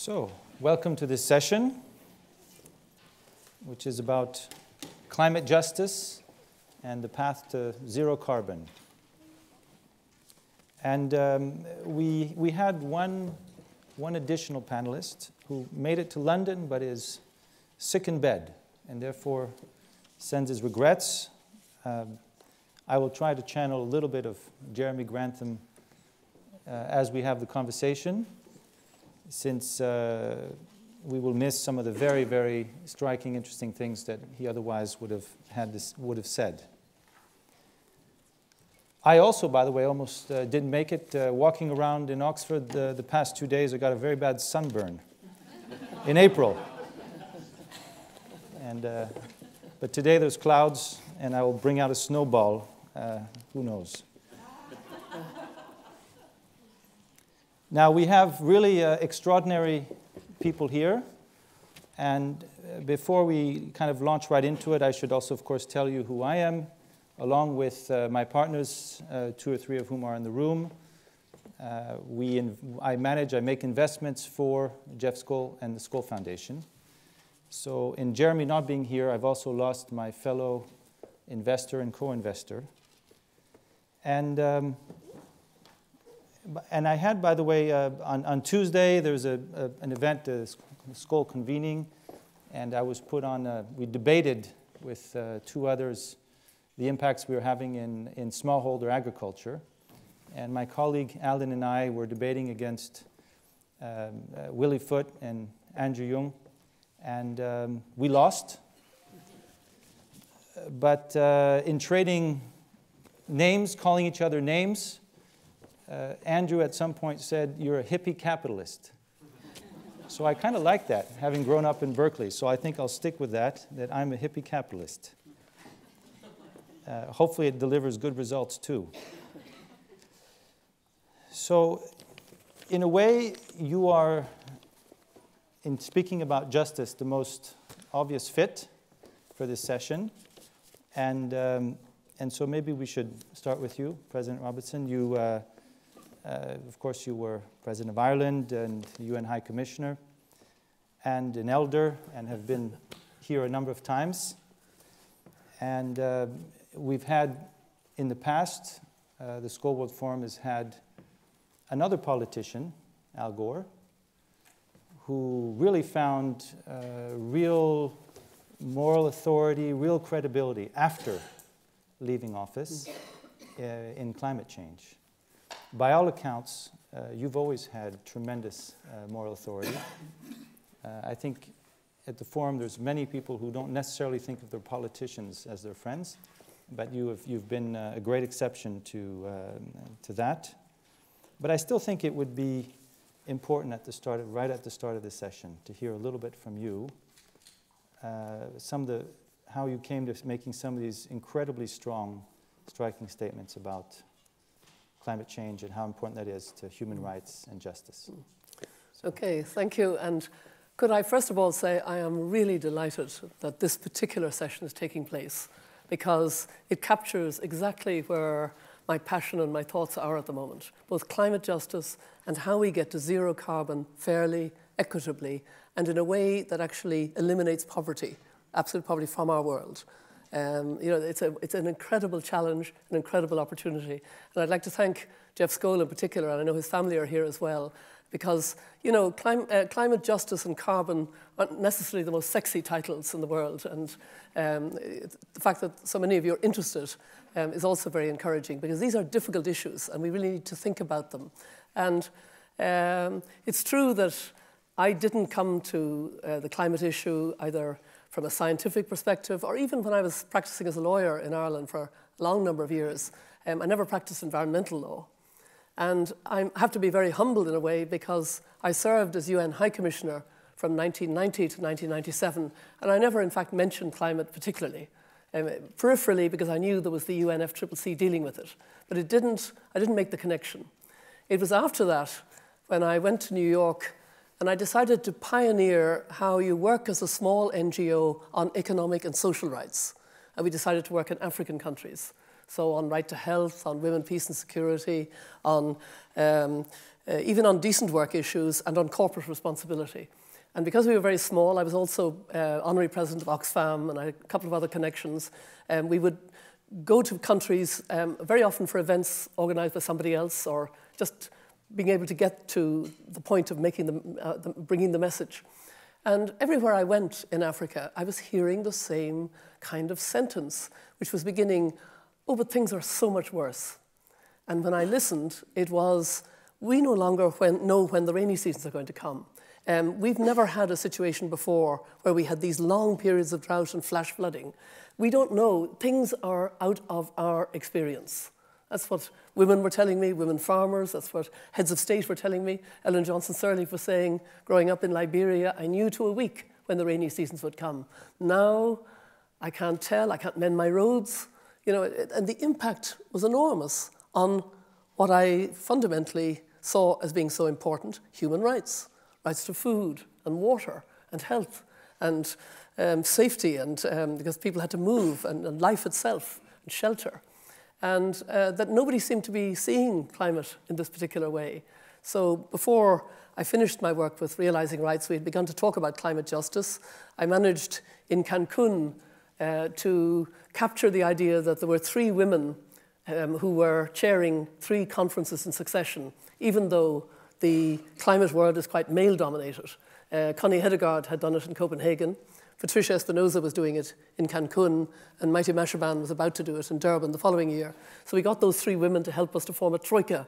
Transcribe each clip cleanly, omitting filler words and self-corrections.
So, welcome to this session, which is about climate justice and the path to zero carbon. And we had one additional panelist who made it to London but is sick in bed and therefore sends his regrets. I will try to channel a little bit of Jeremy Grantham as we have the conversation, since we will miss some of the very, very striking, interesting things that he otherwise would have said. I also, by the way, almost didn't make it. Walking around in Oxford the past 2 days, I got a very bad sunburn in April. And but today there's clouds, and I will bring out a snowball. Who knows? Now, we have really extraordinary people here. And before we kind of launch right into it, I should also, of course, tell you who I am, along with my partners, 2 or 3 of whom are in the room. I make investments for Jeff Skoll and the Skoll Foundation. So in Jeremy not being here, I've also lost my fellow investor and co-investor. And I had, by the way, on Tuesday, there was an event, Skoll convening, and I was put on, we debated with 2 others the impacts we were having in smallholder agriculture. And my colleague Alan and I were debating against Willie Foote and Andrew Young, and we lost. But in trading names, calling each other names, Andrew at some point said, "You're a hippie capitalist." So I kind of like that, having grown up in Berkeley. So I think I'll stick with that I'm a hippie capitalist. Hopefully it delivers good results too. So in a way, you are, in speaking about justice, the most obvious fit for this session. And so maybe we should start with you, President Robertson. You, of course, you were President of Ireland and UN High Commissioner and an elder and have been here a number of times. And we've had, in the past, the Skoll World Forum has had another politician, Al Gore, who really found real moral authority, real credibility after leaving office in climate change. By all accounts, you've always had tremendous moral authority. I think at the forum there's many people who don't necessarily think of their politicians as their friends, but you've been a great exception to that. But I still think it would be important right at the start of this session to hear a little bit from you, how you came to making some of these incredibly strong, striking statements about climate change and how important that is to human rights and justice. Okay, thank you. And could I first of all say I am really delighted that this particular session is taking place, because it captures exactly where my passion and my thoughts are at the moment, both climate justice and how we get to zero carbon fairly, equitably, and in a way that actually eliminates poverty, absolute poverty from our world. It's an incredible challenge, an incredible opportunity. And I'd like to thank Jeff Skoll in particular, and I know his family are here as well, because climate justice and carbon aren't necessarily the most sexy titles in the world. And the fact that so many of you are interested is also very encouraging, because these are difficult issues and we really need to think about them. And it's true that I didn't come to the climate issue either from a scientific perspective, or even when I was practicing as a lawyer in Ireland for a long number of years, I never practiced environmental law. And I have to be very humbled in a way, because I served as UN High Commissioner from 1990 to 1997, and I never, in fact, mentioned climate particularly, peripherally, because I knew there was the UNFCCC dealing with it. But I didn't make the connection. It was after that, when I went to New York, and I decided to pioneer how you work as a small NGO on economic and social rights. And we decided to work in African countries. So on right to health, on women, peace and security, on even on decent work issues and on corporate responsibility. And because we were very small, I was also honorary president of Oxfam and I had a couple of other connections. We would go to countries very often for events organized by somebody else or just being able to get to the point of making bringing the message. And everywhere I went in Africa, I was hearing the same kind of sentence, which was beginning, oh, but things are so much worse. And when I listened, it was, we no longer know when the rainy seasons are going to come. We've never had a situation before where we had these long periods of drought and flash flooding. We don't know. Things are out of our experience. That's what women were telling me, women farmers. That's what heads of state were telling me. Ellen Johnson Sirleaf was saying, growing up in Liberia, I knew to a week when the rainy seasons would come. Now, I can't tell. I can't mend my roads. You know, and the impact was enormous on what I fundamentally saw as being so important: human rights. Rights to food and water and health and safety, and because people had to move, and life itself and shelter. And that nobody seemed to be seeing climate in this particular way. So before I finished my work with Realizing Rights, we had begun to talk about climate justice. I managed in Cancun to capture the idea that there were 3 women who were chairing 3 conferences in succession, even though the climate world is quite male-dominated. Connie Hedegaard had done it in Copenhagen. Patricia Espinosa was doing it in Cancun, and Mighty Mashaban was about to do it in Durban the following year. So we got those 3 women to help us to form a troika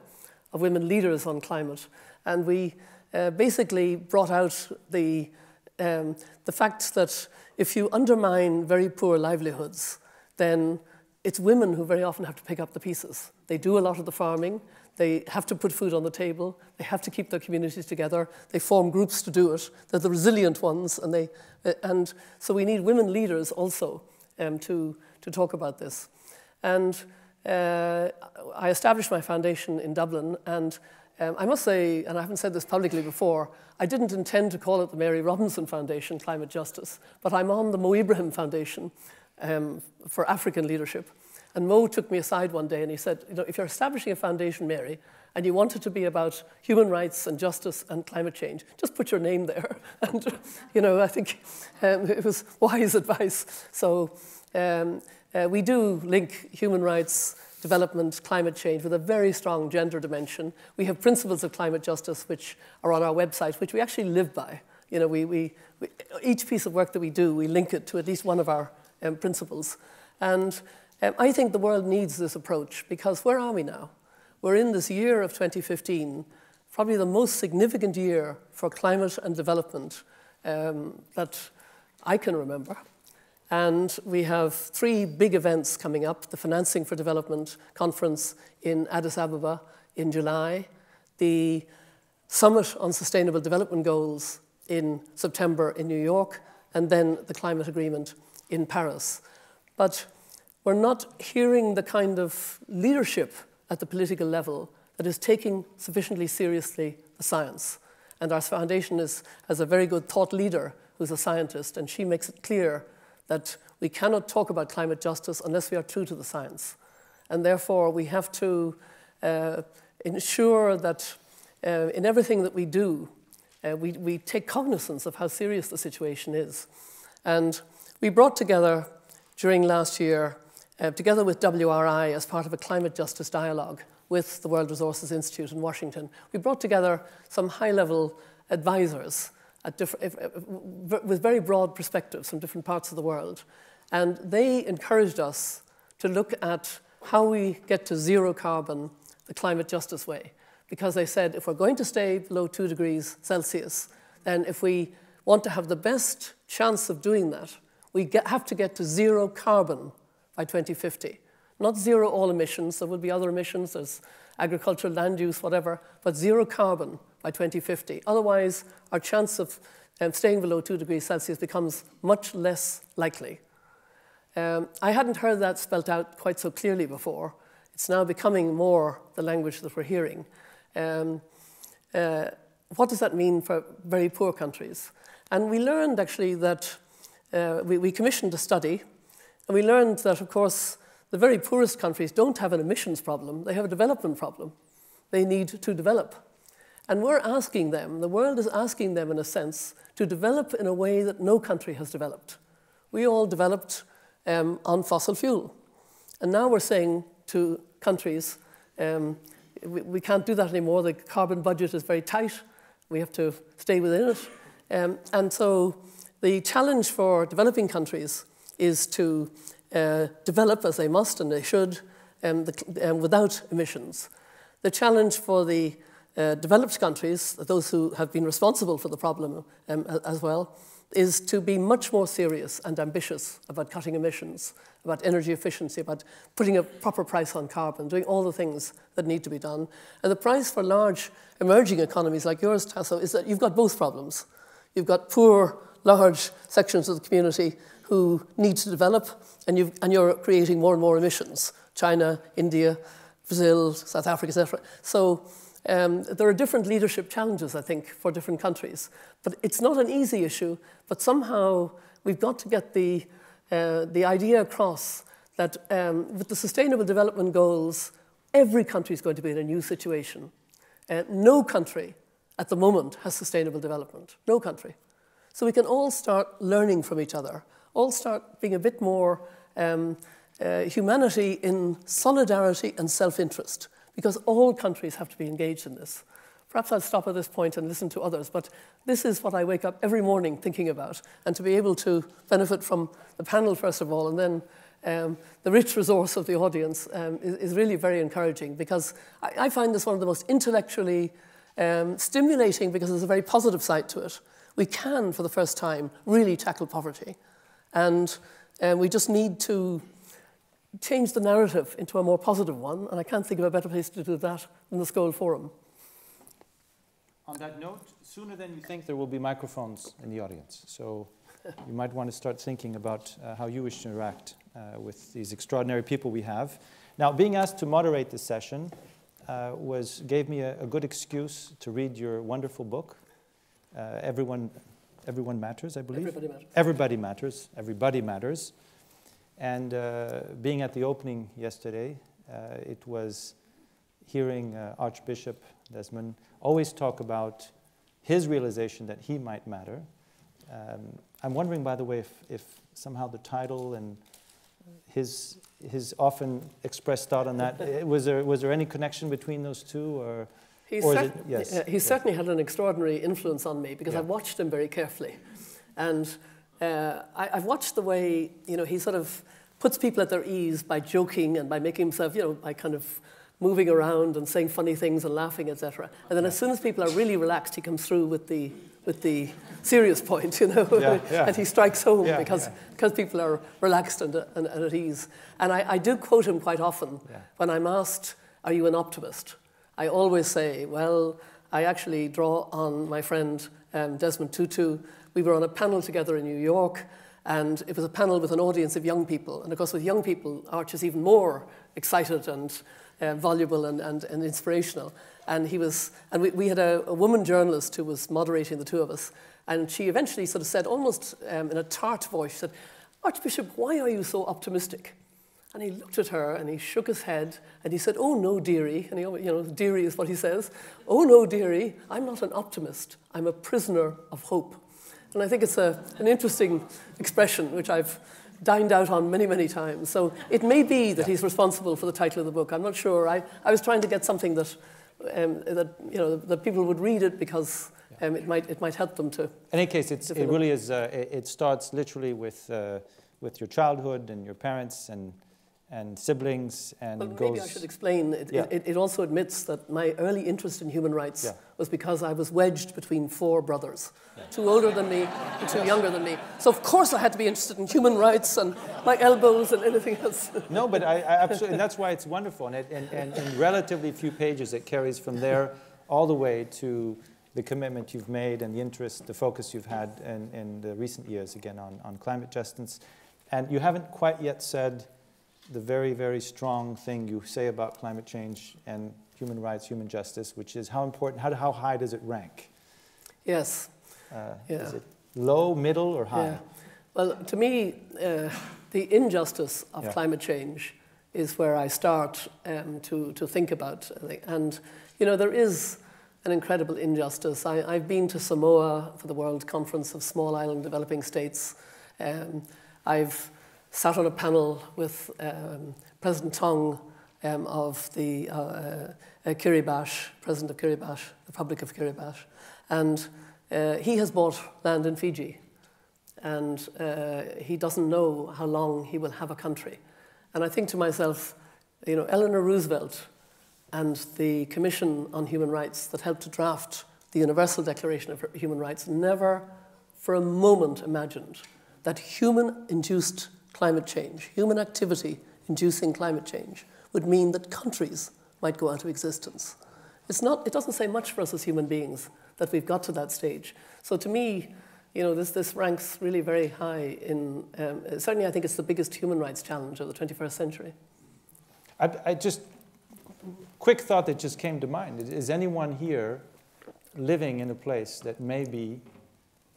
of women leaders on climate. And we basically brought out the fact that if you undermine very poor livelihoods, then it's women who very often have to pick up the pieces. They do a lot of the farming. They have to put food on the table. They have to keep their communities together. They form groups to do it. They're the resilient ones, and so we need women leaders also to talk about this. And I established my foundation in Dublin, and I must say, and I haven't said this publicly before, I didn't intend to call it the Mary Robinson Foundation Climate Justice, but I'm on the Mo Ibrahim Foundation for African Leadership. And Mo took me aside one day and he said, you know, if you're establishing a foundation, Mary, and you want it to be about human rights and justice and climate change, just put your name there. And, you know, I think it was wise advice. So we do link human rights, development, climate change with a very strong gender dimension. We have principles of climate justice which are on our website, which we actually live by. You know, each piece of work that we do, we link it to at least one of our principles. And I think the world needs this approach, because where are we now? We're in this year of 2015, probably the most significant year for climate and development that I can remember. And we have 3 big events coming up: the Financing for Development Conference in Addis Ababa in July, the Summit on Sustainable Development Goals in September in New York, and then the Climate Agreement in Paris. But we're not hearing the kind of leadership at the political level that is taking sufficiently seriously the science. And our foundation has a very good thought leader who's a scientist, and she makes it clear that we cannot talk about climate justice unless we are true to the science. And therefore, we have to ensure that in everything that we do, we take cognizance of how serious the situation is. And we brought together, during last year, together with WRI as part of a climate justice dialogue with the World Resources Institute in Washington, we brought together some high-level advisors with very broad perspectives from different parts of the world. And they encouraged us to look at how we get to zero carbon the climate justice way. Because they said, if we're going to stay below 2 degrees Celsius, then if we want to have the best chance of doing that, we have to get to zero carbon by 2050. Not zero all emissions, there will be other emissions, there's agricultural land use, whatever, but zero carbon by 2050. Otherwise, our chance of staying below 2 degrees Celsius becomes much less likely. I hadn't heard that spelt out quite so clearly before. It's now becoming more the language that we're hearing. What does that mean for very poor countries? And we learned actually that we commissioned a study, and we learned that, of course, the very poorest countries don't have an emissions problem, they have a development problem. They need to develop. And we're asking them, the world is asking them in a sense, to develop in a way that no country has developed. We all developed on fossil fuel. And now we're saying to countries, we can't do that anymore. The carbon budget is very tight. We have to stay within it. And so the challenge for developing countries is to develop, as they must and they should, without emissions. The challenge for the developed countries, those who have been responsible for the problem as well, is to be much more serious and ambitious about cutting emissions, about energy efficiency, about putting a proper price on carbon, doing all the things that need to be done. And the price for large emerging economies like yours, Tasso, is that you've got both problems. You've got poor, large sections of the community who need to develop, and you're creating more and more emissions. China, India, Brazil, South Africa, etc. So there are different leadership challenges, I think, for different countries. But it's not an easy issue, but somehow we've got to get the idea across that with the Sustainable Development Goals, every country is going to be in a new situation. No country at the moment has sustainable development. No country. So we can all start learning from each other, all start being a bit more humanity in solidarity and self-interest, because all countries have to be engaged in this. Perhaps I'll stop at this point and listen to others, but this is what I wake up every morning thinking about, and to be able to benefit from the panel, first of all, and then the rich resource of the audience is really very encouraging, because I find this one of the most intellectually stimulating, because there's a very positive side to it. We can, for the first time, really tackle poverty, and we just need to change the narrative into a more positive one, and I can't think of a better place to do that than the Skoll Forum. On that note, sooner than you think there will be microphones in the audience, so you might want to start thinking about how you wish to interact with these extraordinary people we have. Now, being asked to moderate this session gave me a good excuse to read your wonderful book, Everyone Matters, I believe? Everybody Matters. Everybody Matters. Everybody Matters. And being at the opening yesterday, it was hearing Archbishop Desmond always talk about his realization that he might matter. I'm wondering, by the way, if somehow the title and his often expressed thought on that, was there any connection between those two, or He certainly had an extraordinary influence on me, because I watched him very carefully, and I've watched the way he sort of puts people at their ease by joking and by making himself by kind of moving around and saying funny things and laughing, etc. And then as soon as people are really relaxed, he comes through with the serious point, and he strikes home because people are relaxed and at ease. And I do quote him quite often when I'm asked, "Are you an optimist?" I always say, well, I actually draw on my friend Desmond Tutu. We were on a panel together in New York, and it was a panel with an audience of young people. And of course, with young people, Arch is even more excited and voluble and inspirational. And we had a woman journalist who was moderating the two of us, and she eventually sort of said, almost in a tart voice, she said, "Archbishop, why are you so optimistic?" And he looked at her and he shook his head and he said, "Oh no, dearie," and dearie is what he says. "Oh no, dearie, I'm not an optimist. I'm a prisoner of hope." And I think it's an interesting expression which I've dined out on many, many times. So it may be that he's responsible for the title of the book. I'm not sure. I was trying to get something that people would read it, because it might help them to. In any case, it really is. It starts literally with your childhood and your parents and siblings, and well, maybe I should explain. It also admits that my early interest in human rights was because I was wedged between 4 brothers, 2 older than me and 2 younger than me. So of course I had to be interested in human rights and my elbows and anything else. No, but I absolutely, and that's why it's wonderful. And in relatively few pages, it carries from there all the way to the commitment you've made and the interest, the focus you've had in the recent years, again, on climate justice. And you haven't quite yet said the very, very strong thing you say about climate change and human rights, human justice, which is how important, how high does it rank? Yes. Is it low, middle, or high? Yeah. Well, to me, the injustice of climate change is where I start to think about. And, there is an incredible injustice. I've been to Samoa for the World Conference of Small Island Developing States. I've sat on a panel with President Tong of the Kiribati, President of Kiribati, the Republic of Kiribati, and he has bought land in Fiji, and he doesn't know how long he will have a country. And I think to myself, you know, Eleanor Roosevelt and the Commission on Human Rights that helped to draft the Universal Declaration of Human Rights never for a moment imagined that human-induced climate change, human activity inducing climate change, would mean that countries might go out of existence. It doesn't say much for us as human beings that we've got to that stage. So to me, you know, this ranks really very high in, certainly I think it's the biggest human rights challenge of the 21st century. Quick thought that just came to mind. Is anyone here living in a place that may be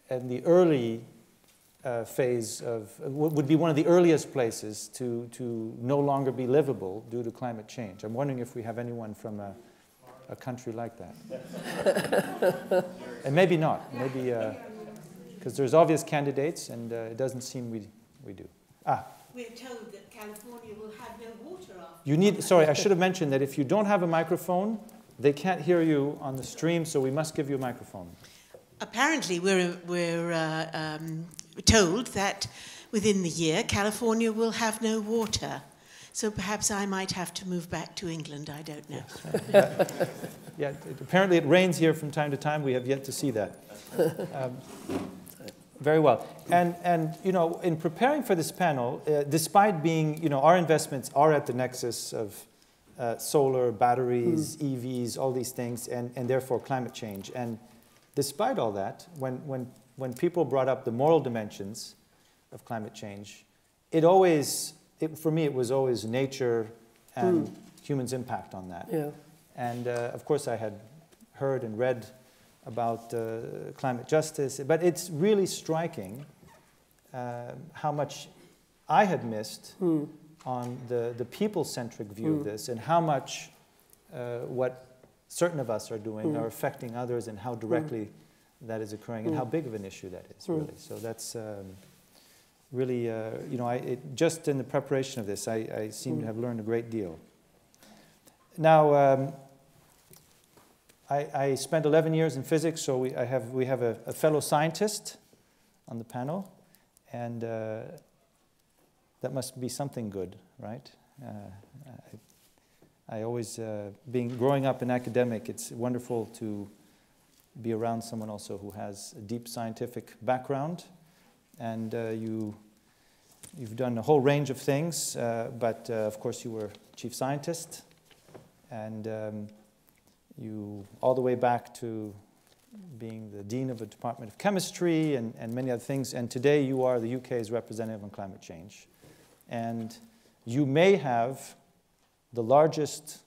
in the early phase of, would be one of the earliest places to no longer be livable due to climate change? I'm wondering if we have anyone from a country like that. And maybe not, maybe, because there's obvious candidates and it doesn't seem we do. We're told that California will have no water after. You need, sorry, I should have mentioned that if you don't have a microphone, they can't hear you on the stream, so we must give you a microphone. Apparently, we're told that within the year, California will have no water. So perhaps I might have to move back to England, I don't know. Yeah, apparently it rains here from time to time. We have yet to see that. Very well. And you know, in preparing for this panel, despite being, you know, our investments are at the nexus of solar, batteries, EVs, all these things, and therefore climate change. And despite all that, when people brought up the moral dimensions of climate change, for me, it was always nature and humans' impact on that. Yeah. And of course, I had heard and read about climate justice, but it's really striking how much I had missed on the people-centric view of this, and how much what certain of us are doing are affecting others, and how directly that is occurring, and how big of an issue that is, really. So that's really, you know, just in the preparation of this, I seem to have learned a great deal. Now, I spent 11 years in physics, so we have a fellow scientist on the panel, and that must be something good, right? I always, growing up an academic, it's wonderful to be around someone also who has a deep scientific background, and you've done a whole range of things, but of course you were chief scientist, and you all the way back to being the dean of the Department of Chemistry and many other things, and today you are the UK's representative on climate change. And you may have the largest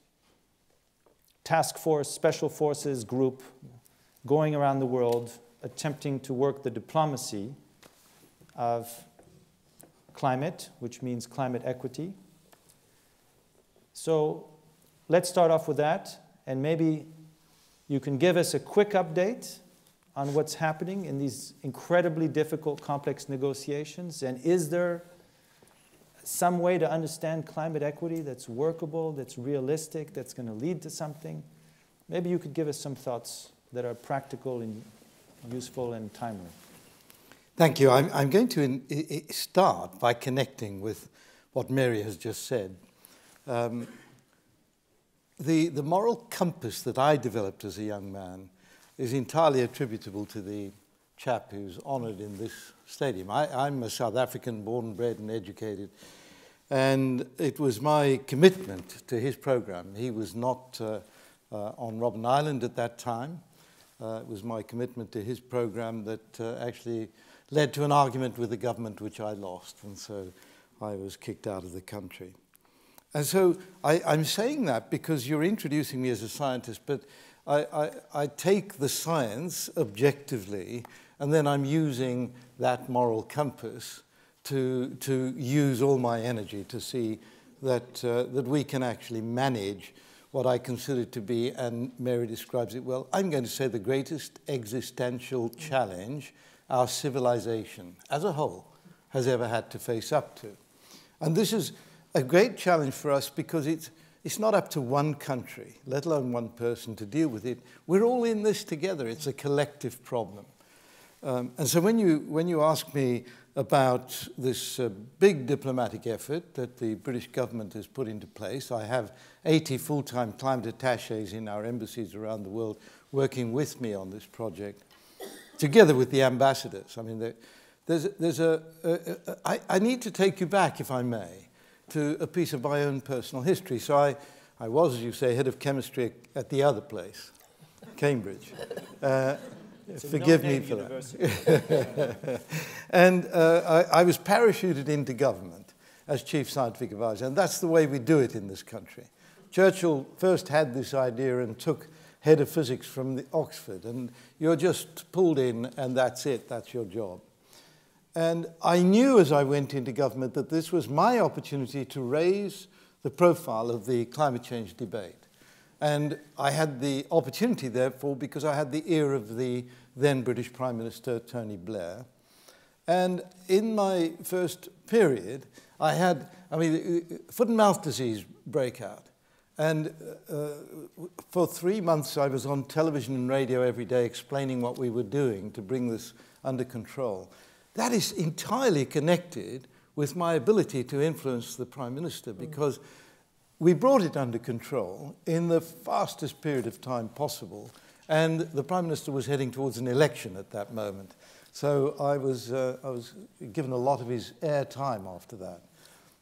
task force, special forces group going around the world attempting to work the diplomacy of climate, which means climate equity. So let's start off with that, and maybe you can give us a quick update on what's happening in these incredibly difficult, complex negotiations, and is there some way to understand climate equity that's workable, that's realistic, that's going to lead to something? Maybe you could give us some thoughts that are practical and useful and timely. Thank you. I'm going to start by connecting with what Mary has just said. The moral compass that I developed as a young man is entirely attributable to the chap who's honoured in this stadium. I'm a South African, born, bred and educated, and it was my commitment to his programme. He was not on Robben Island at that time. It was my commitment to his programme that actually led to an argument with the government which I lost, and so I was kicked out of the country. And so I'm saying that because you're introducing me as a scientist, but I take the science objectively, and then I'm using that moral compass to use all my energy to see that, that we can actually manage what I consider to be, and Mary describes it well, I'm going to say the greatest existential challenge our civilization as a whole has ever had to face up to. And this is a great challenge for us because it's not up to one country, let alone one person, to deal with it. We're all in this together. It's a collective problem. And so when you ask me about this big diplomatic effort that the British government has put into place, I have 80 full-time climate attachés in our embassies around the world working with me on this project, together with the ambassadors. I mean, I need to take you back, if I may, to a piece of my own personal history. So I was, as you say, head of chemistry at the other place, Cambridge. Forgive me for that. And I was parachuted into government as chief scientific advisor, and that's the way we do it in this country. Churchill first had this idea and took head of physics from Oxford, and you're just pulled in, and that's it, that's your job. And I knew as I went into government that this was my opportunity to raise the profile of the climate change debate. And I had the opportunity, therefore, because I had the ear of the then British Prime Minister, Tony Blair. And in my first period, foot and mouth disease breakout. And for 3 months, I was on television and radio every day explaining what we were doing to bring this under control. That is entirely connected with my ability to influence the Prime Minister, because we brought it under control in the fastest period of time possible, and the Prime Minister was heading towards an election at that moment. So I was given a lot of his airtime after that.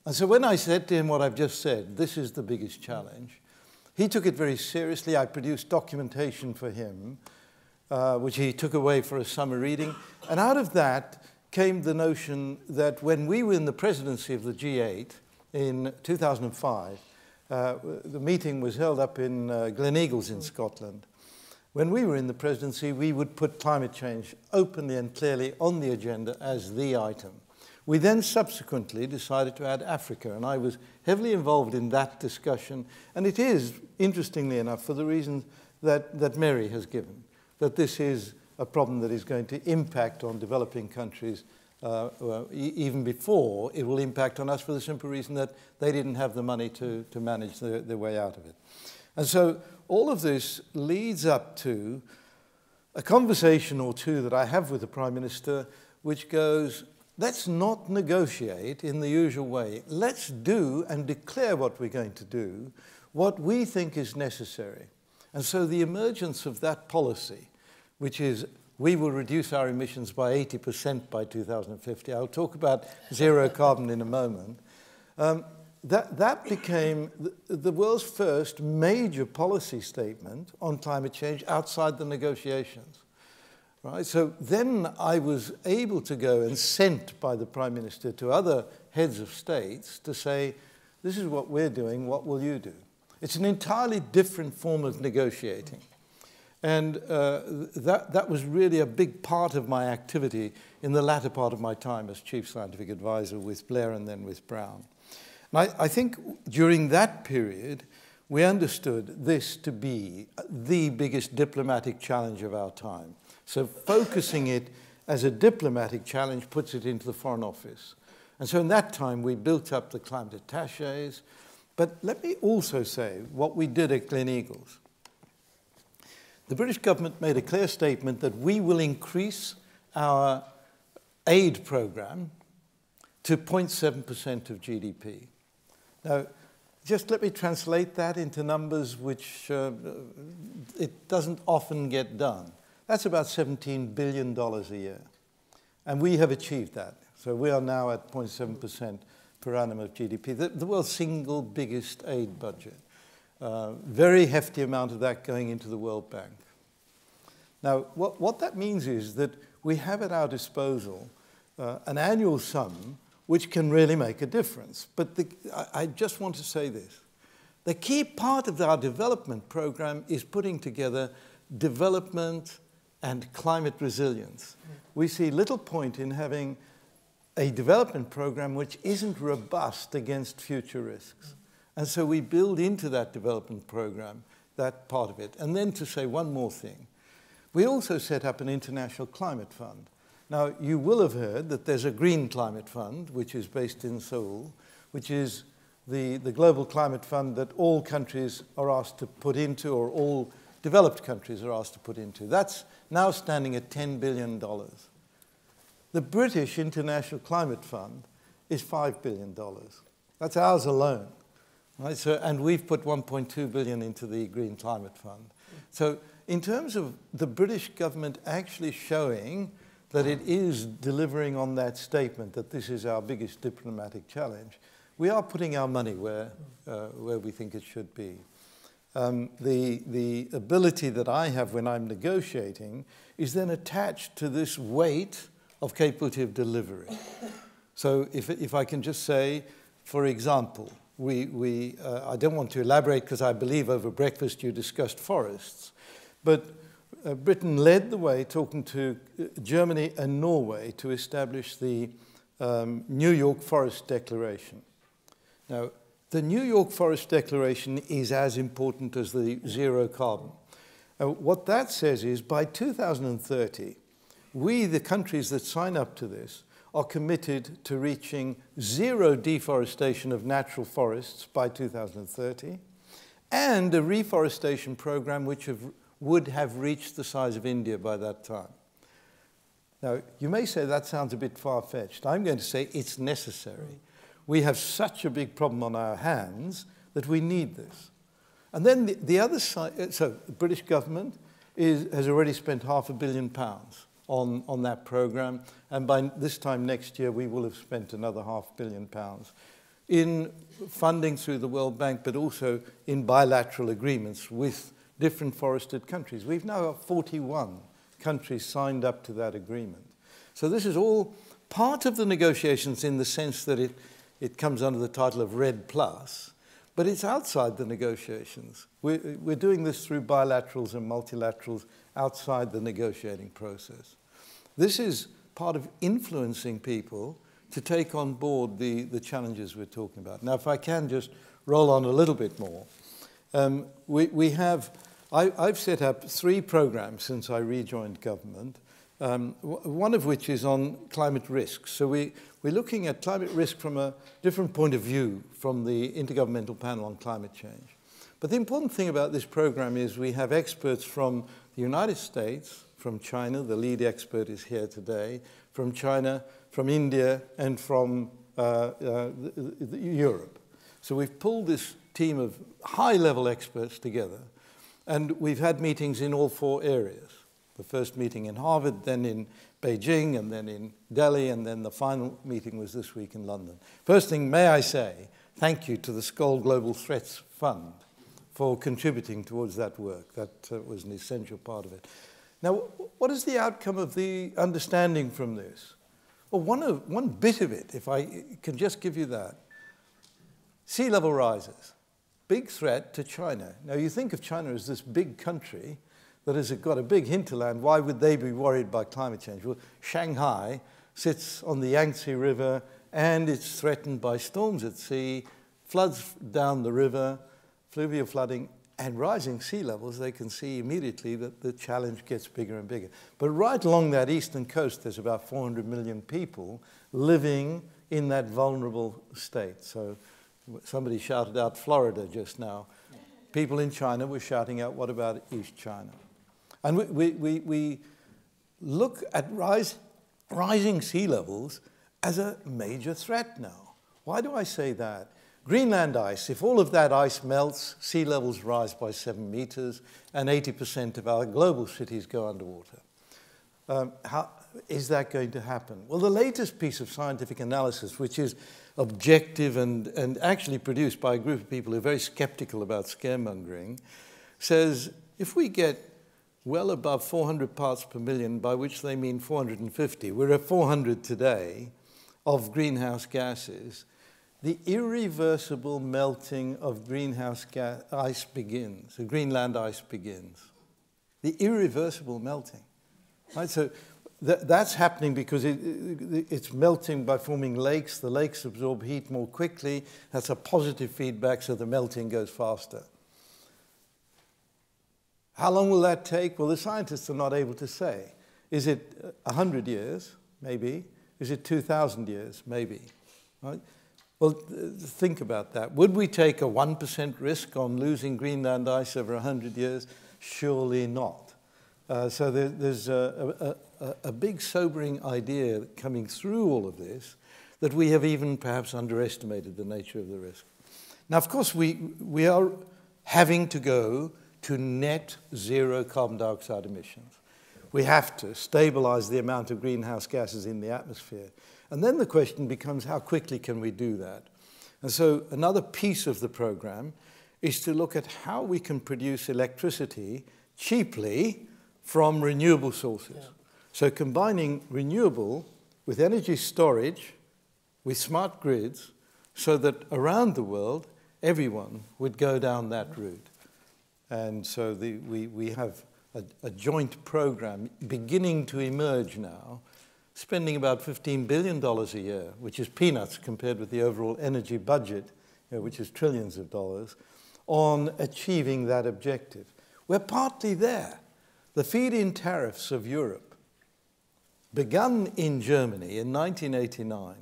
And so when I said to him what I've just said, this is the biggest challenge, he took it very seriously. I produced documentation for him, which he took away for a summer reading. And out of that came the notion that when we were in the presidency of the G8 in 2005, the meeting was held up in Gleneagles in Scotland. When we were in the presidency, we would put climate change openly and clearly on the agenda as the item. We then subsequently decided to add Africa, and I was heavily involved in that discussion. And it is, interestingly enough, for the reasons that Mary has given, that this is a problem that is going to impact on developing countries even before it will impact on us, for the simple reason that they didn't have the money to manage their way out of it. And so all of this leads up to a conversation or two that I have with the Prime Minister, which goes, let's not negotiate in the usual way. Let's do and declare what we're going to do, what we think is necessary. And so the emergence of that policy, which is we will reduce our emissions by 80% by 2050. I'll talk about zero carbon in a moment. That became the world's first major policy statement on climate change outside the negotiations. Right? So then I was able to go and sent by the Prime Minister to other heads of states to say, this is what we're doing, what will you do? It's an entirely different form of negotiating. And that was really a big part of my activity in the latter part of my time as Chief Scientific Advisor with Blair and then with Brown. And I think during that period, we understood this to be the biggest diplomatic challenge of our time. So focusing it as a diplomatic challenge puts it into the Foreign Office. And so in that time, we built up the climate attachés. But let me also say what we did at Gleneagles. The British government made a clear statement that we will increase our aid program to 0.7% of GDP. Now, just let me translate that into numbers which it doesn't often get done. That's about $17 billion a year. And we have achieved that. So we are now at 0.7% per annum of GDP, the world's single biggest aid budget. Very hefty amount of that going into the World Bank. Now, what that means is that we have at our disposal an annual sum which can really make a difference. But I just want to say this. The key part of our development program is putting together development and climate resilience. We see little point in having a development program which isn't robust against future risks. And so we build into that development program that part of it. And then to say one more thing, we also set up an international climate fund. Now, you will have heard that there's a green climate fund, which is based in Seoul, which is the global climate fund that all countries are asked to put into, or all developed countries are asked to put into. That's now standing at $10 billion. The British International Climate Fund is $5 billion. That's ours alone. Right? So, and we've put 1.2 billion into the Green Climate Fund. So in terms of the British government actually showing that it is delivering on that statement that this is our biggest diplomatic challenge, we are putting our money where we think it should be. The ability that I have when I'm negotiating is then attached to this weight of capability of delivery. So if I can just say, for example, I don't want to elaborate because I believe over breakfast you discussed forests, but Britain led the way talking to Germany and Norway to establish the New York Forest Declaration. Now, the New York Forest Declaration is as important as the zero carbon. What that says is by 2030, we, the countries that sign up to this, are committed to reaching zero deforestation of natural forests by 2030 and a reforestation program which would have reached the size of India by that time. Now, you may say that sounds a bit far-fetched. I'm going to say it's necessary. We have such a big problem on our hands that we need this. And then the other side, so the British government has already spent £500 million on that program, and by this time next year we will have spent another £500 million in funding through the World Bank, but also in bilateral agreements with different forested countries. We've now got 41 countries signed up to that agreement. So this is all part of the negotiations in the sense that it comes under the title of RED+, but it's outside the negotiations. We're doing this through bilaterals and multilaterals outside the negotiating process. This is part of influencing people to take on board the challenges we're talking about. Now, if I can just roll on a little bit more. I've set up 3 programs since I rejoined government, one of which is on climate risks. So we're looking at climate risk from a different point of view from the Intergovernmental Panel on Climate Change. But the important thing about this program is we have experts from the United States, from China, the lead expert is here today, from China, from India, and from Europe. So we've pulled this team of high-level experts together, and we've had meetings in all 4 areas. The first meeting in Harvard, then in Beijing, and then in Delhi, and then the final meeting was this week in London. First thing, may I say, thank you to the Skoll Global Threats Fund for contributing towards that work. That was an essential part of it. Now, what is the outcome of the understanding from this? Well, one bit of it, if I can just give you that. Sea level rises. Big threat to China. Now, you think of China as this big country that has got a big hinterland. Why would they be worried by climate change? Well, Shanghai sits on the Yangtze River, and it's threatened by storms at sea, floods down the river, fluvial flooding, and rising sea levels. They can see immediately that the challenge gets bigger and bigger. But right along that eastern coast, there's about 400 million people living in that vulnerable state. So somebody shouted out Florida just now. People in China were shouting out, what about East China? And we look at rising sea levels as a major threat now. Why do I say that? Greenland ice, if all of that ice melts, sea levels rise by 7 meters, and 80% of our global cities go underwater. How is that going to happen? Well, the latest piece of scientific analysis, which is objective and actually produced by a group of people who are very skeptical about scaremongering, says if we get well above 400 parts per million, by which they mean 450, we're at 400 today, of greenhouse gases, the irreversible melting of greenhouse ice begins, the Greenland ice begins. The irreversible melting. Right? So that's happening because it's melting by forming lakes. The lakes absorb heat more quickly. That's a positive feedback, so the melting goes faster. How long will that take? Well, the scientists are not able to say. Is it 100 years? Maybe. Is it 2,000 years? Maybe. Right? Well, think about that. Would we take a 1% risk on losing Greenland ice over 100 years? Surely not. So there's a big sobering idea coming through all of this that we have even perhaps underestimated the nature of the risk. Now, of course, we are having to go to net zero carbon dioxide emissions. We have to stabilize the amount of greenhouse gases in the atmosphere. And then the question becomes, how quickly can we do that? And so another piece of the program is to look at how we can produce electricity cheaply from renewable sources. Yeah. So combining renewable with energy storage, with smart grids, so that around the world, everyone would go down that route. And so we have a joint program beginning to emerge now, spending about $15 billion a year, which is peanuts compared with the overall energy budget, which is trillions of dollars, on achieving that objective. We're partly there. The feed-in tariffs of Europe, begun in Germany in 1989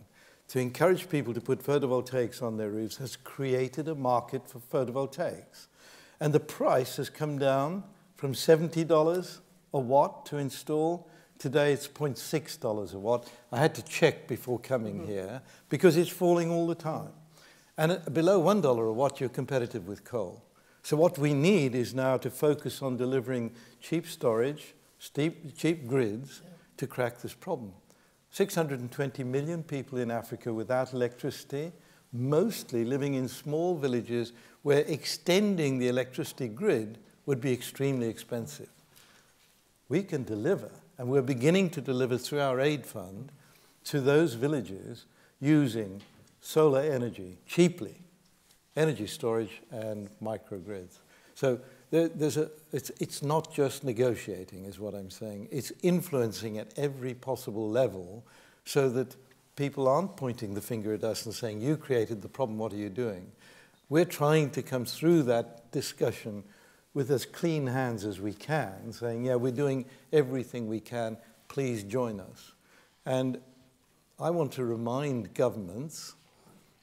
to encourage people to put photovoltaics on their roofs, has created a market for photovoltaics. And the price has come down from $70 a watt to install. Today it's $0.6 a watt. I had to check before coming here because it's falling all the time. And below $1 a watt, you're competitive with coal. So what we need is now to focus on delivering cheap storage, cheap grids to crack this problem. 620 million people in Africa without electricity, mostly living in small villages where extending the electricity grid would be extremely expensive. We can deliver, and we're beginning to deliver through our aid fund to those villages using solar energy cheaply, energy storage and microgrids. So it's not just negotiating, is what I'm saying. It's influencing at every possible level so that people aren't pointing the finger at us and saying, you created the problem, what are you doing? We're trying to come through that discussion with as clean hands as we can, saying, yeah, we're doing everything we can, please join us. And I want to remind governments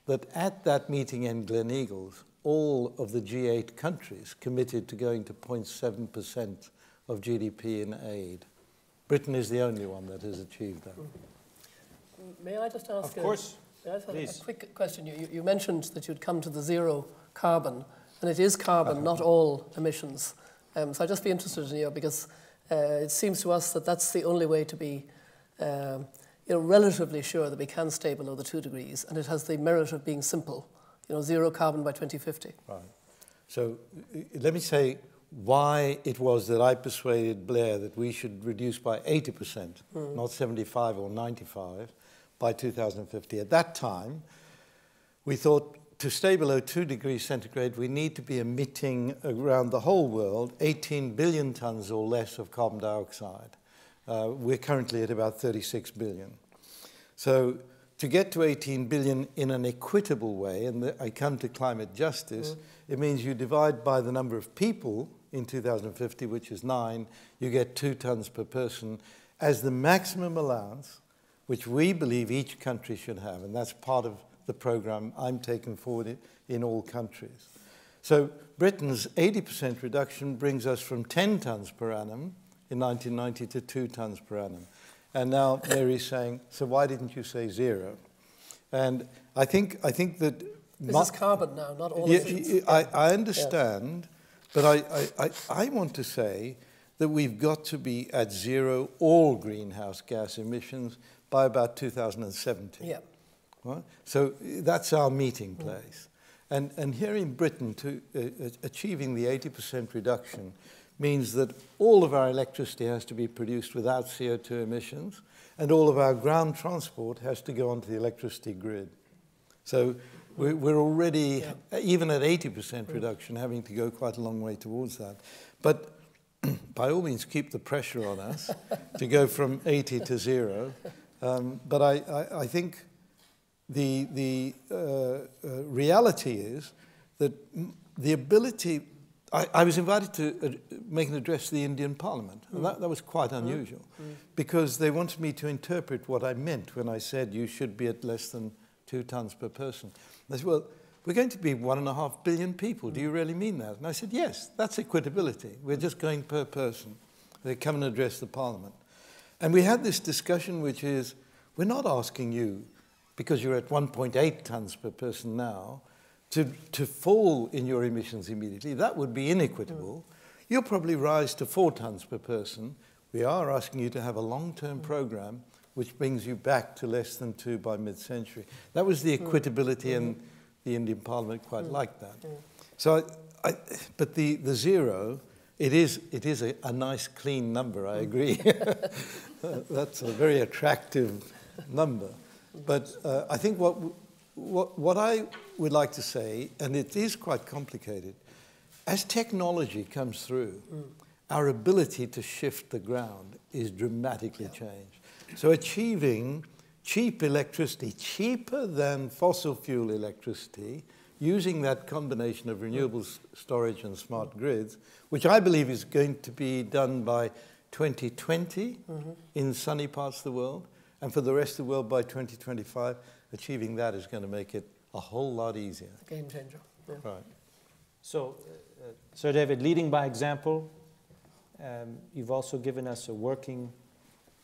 that at that meeting in Gleneagles, all of the G8 countries committed to going to 0.7% of GDP in aid. Britain is the only one that has achieved that. May I just ask a quick question? You mentioned that you'd come to the zero carbon, and it is carbon, not all emissions. So I'd just be interested in, because it seems to us that that's the only way to be relatively sure that we can stay below the 2 degrees, and it has the merit of being simple, zero carbon by 2050. Right. So let me say why it was that I persuaded Blair that we should reduce by 80%, not 75 or 95, by 2050. At that time, we thought to stay below 2 degrees centigrade, we need to be emitting around the whole world 18 billion tons or less of carbon dioxide. We're currently at about 36 billion. So to get to 18 billion in an equitable way, and I come to climate justice, it means you divide by the number of people in 2050, which is 9, you get 2 tons per person as the maximum allowance, which we believe each country should have, and that's part of the program I'm taking forward in all countries. So Britain's 80% reduction brings us from 10 tons per annum in 1990 to 2 tons per annum. And now Mary's saying, so why didn't you say 0? And I think that... This is carbon now, not all of it. I understand, but I want to say that we've got to be at 0 all greenhouse gas emissions by about 2070. Yeah. Right? So that's our meeting place. And here in Britain, achieving the 80% reduction means that all of our electricity has to be produced without CO2 emissions, and all of our ground transport has to go onto the electricity grid. So we're already, even at 80% reduction, having to go quite a long way towards that. But by all means keep the pressure on us to go from 80 to 0. But I think the reality is that the ability... I was invited to make an address to the Indian Parliament, and that was quite unusual, because they wanted me to interpret what I meant when I said you should be at less than 2 tons per person. They said, well, we're going to be 1.5 billion people. Do you really mean that? And I said, yes, that's equitability. We're just going per person. They come and address the Parliament. And we had this discussion, which is, we're not asking you, because you're at 1.8 tons per person now, to fall in your emissions immediately. That would be inequitable. You'll probably rise to 4 tons per person. We are asking you to have a long-term program which brings you back to less than 2 by mid-century. That was the equitability, and the Indian Parliament quite liked that. So, but the 0, it is a nice, clean number, I agree. That's a very attractive number. But I think what I would like to say, and it is quite complicated, as technology comes through, our ability to shift the ground is dramatically changed. So achieving cheap electricity, cheaper than fossil fuel electricity, using that combination of renewable storage and smart grids, which I believe is going to be done by 2020 in sunny parts of the world, and for the rest of the world by 2025, achieving that is going to make it a whole lot easier. It's a game changer. Yeah. Right. So, Sir David, leading by example, you've also given us a working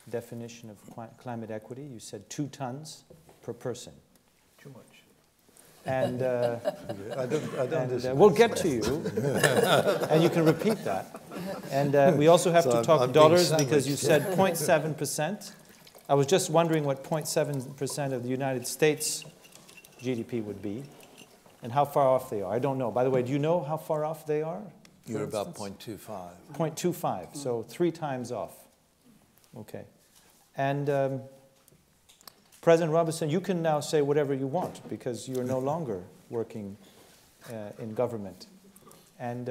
definition of climate equity. You said 2 tons per person. Too much. And I don't we'll get to you, and you can repeat that. And we also have to talk dollars, because you said 0.7%. I was just wondering what 0.7% of the United States GDP would be, and how far off they are. I don't know. By the way, do you know how far off they are? You're about 0.25. 0.25, so 3 times off. Okay. And President Robinson, you can now say whatever you want, because you're no longer working in government. And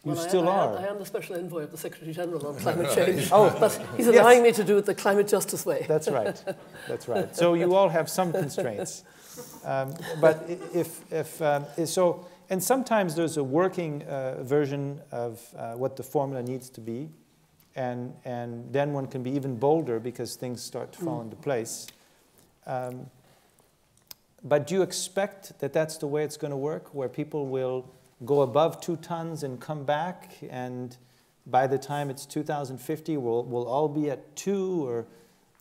you still are. I am the special envoy of the Secretary General on climate change. But he's allowing me to do it the climate justice way. That's right. That's right. So you all have some constraints. But so, and sometimes there's a working version of what the formula needs to be, and then one can be even bolder because things start to fall into place. But do you expect that that's the way it's going to work, where people will go above 2 tons and come back, and by the time it's 2050, we'll all be at 2,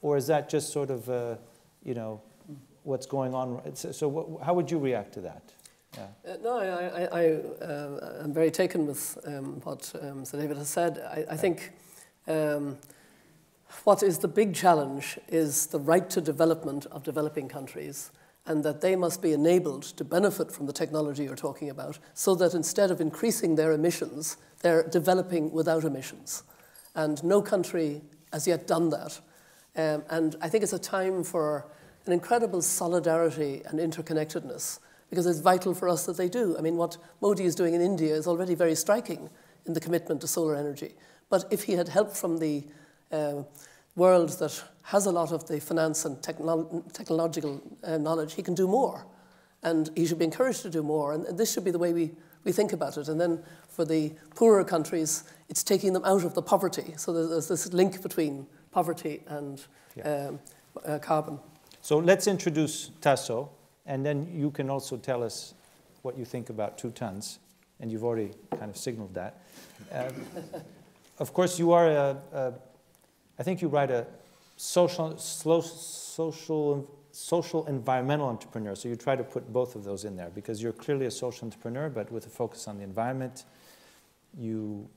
or is that just sort of, you know, what's going on? So how would you react to that? Yeah. No, I'm very taken with what Sir David has said. I think what is the big challenge is the right to development of developing countries, and that they must be enabled to benefit from the technology you're talking about, so that instead of increasing their emissions, they're developing without emissions. And no country has yet done that. And I think it's a time for an incredible solidarity and interconnectedness, because it's vital for us that they do. I mean, what Modi is doing in India is already very striking in the commitment to solar energy. But if he had help from the world that has a lot of the finance and technological knowledge, he can do more. And he should be encouraged to do more. And this should be the way we think about it. And then for the poorer countries, it's taking them out of the poverty. So there's this link between poverty and carbon. So let's introduce Tasso, and then you can also tell us what you think about 2 tons. And you've already kind of signaled that. Of course, you are I think you write a social environmental entrepreneur. So you try to put both of those in there, because you're clearly a social entrepreneur, but with a focus on the environment. You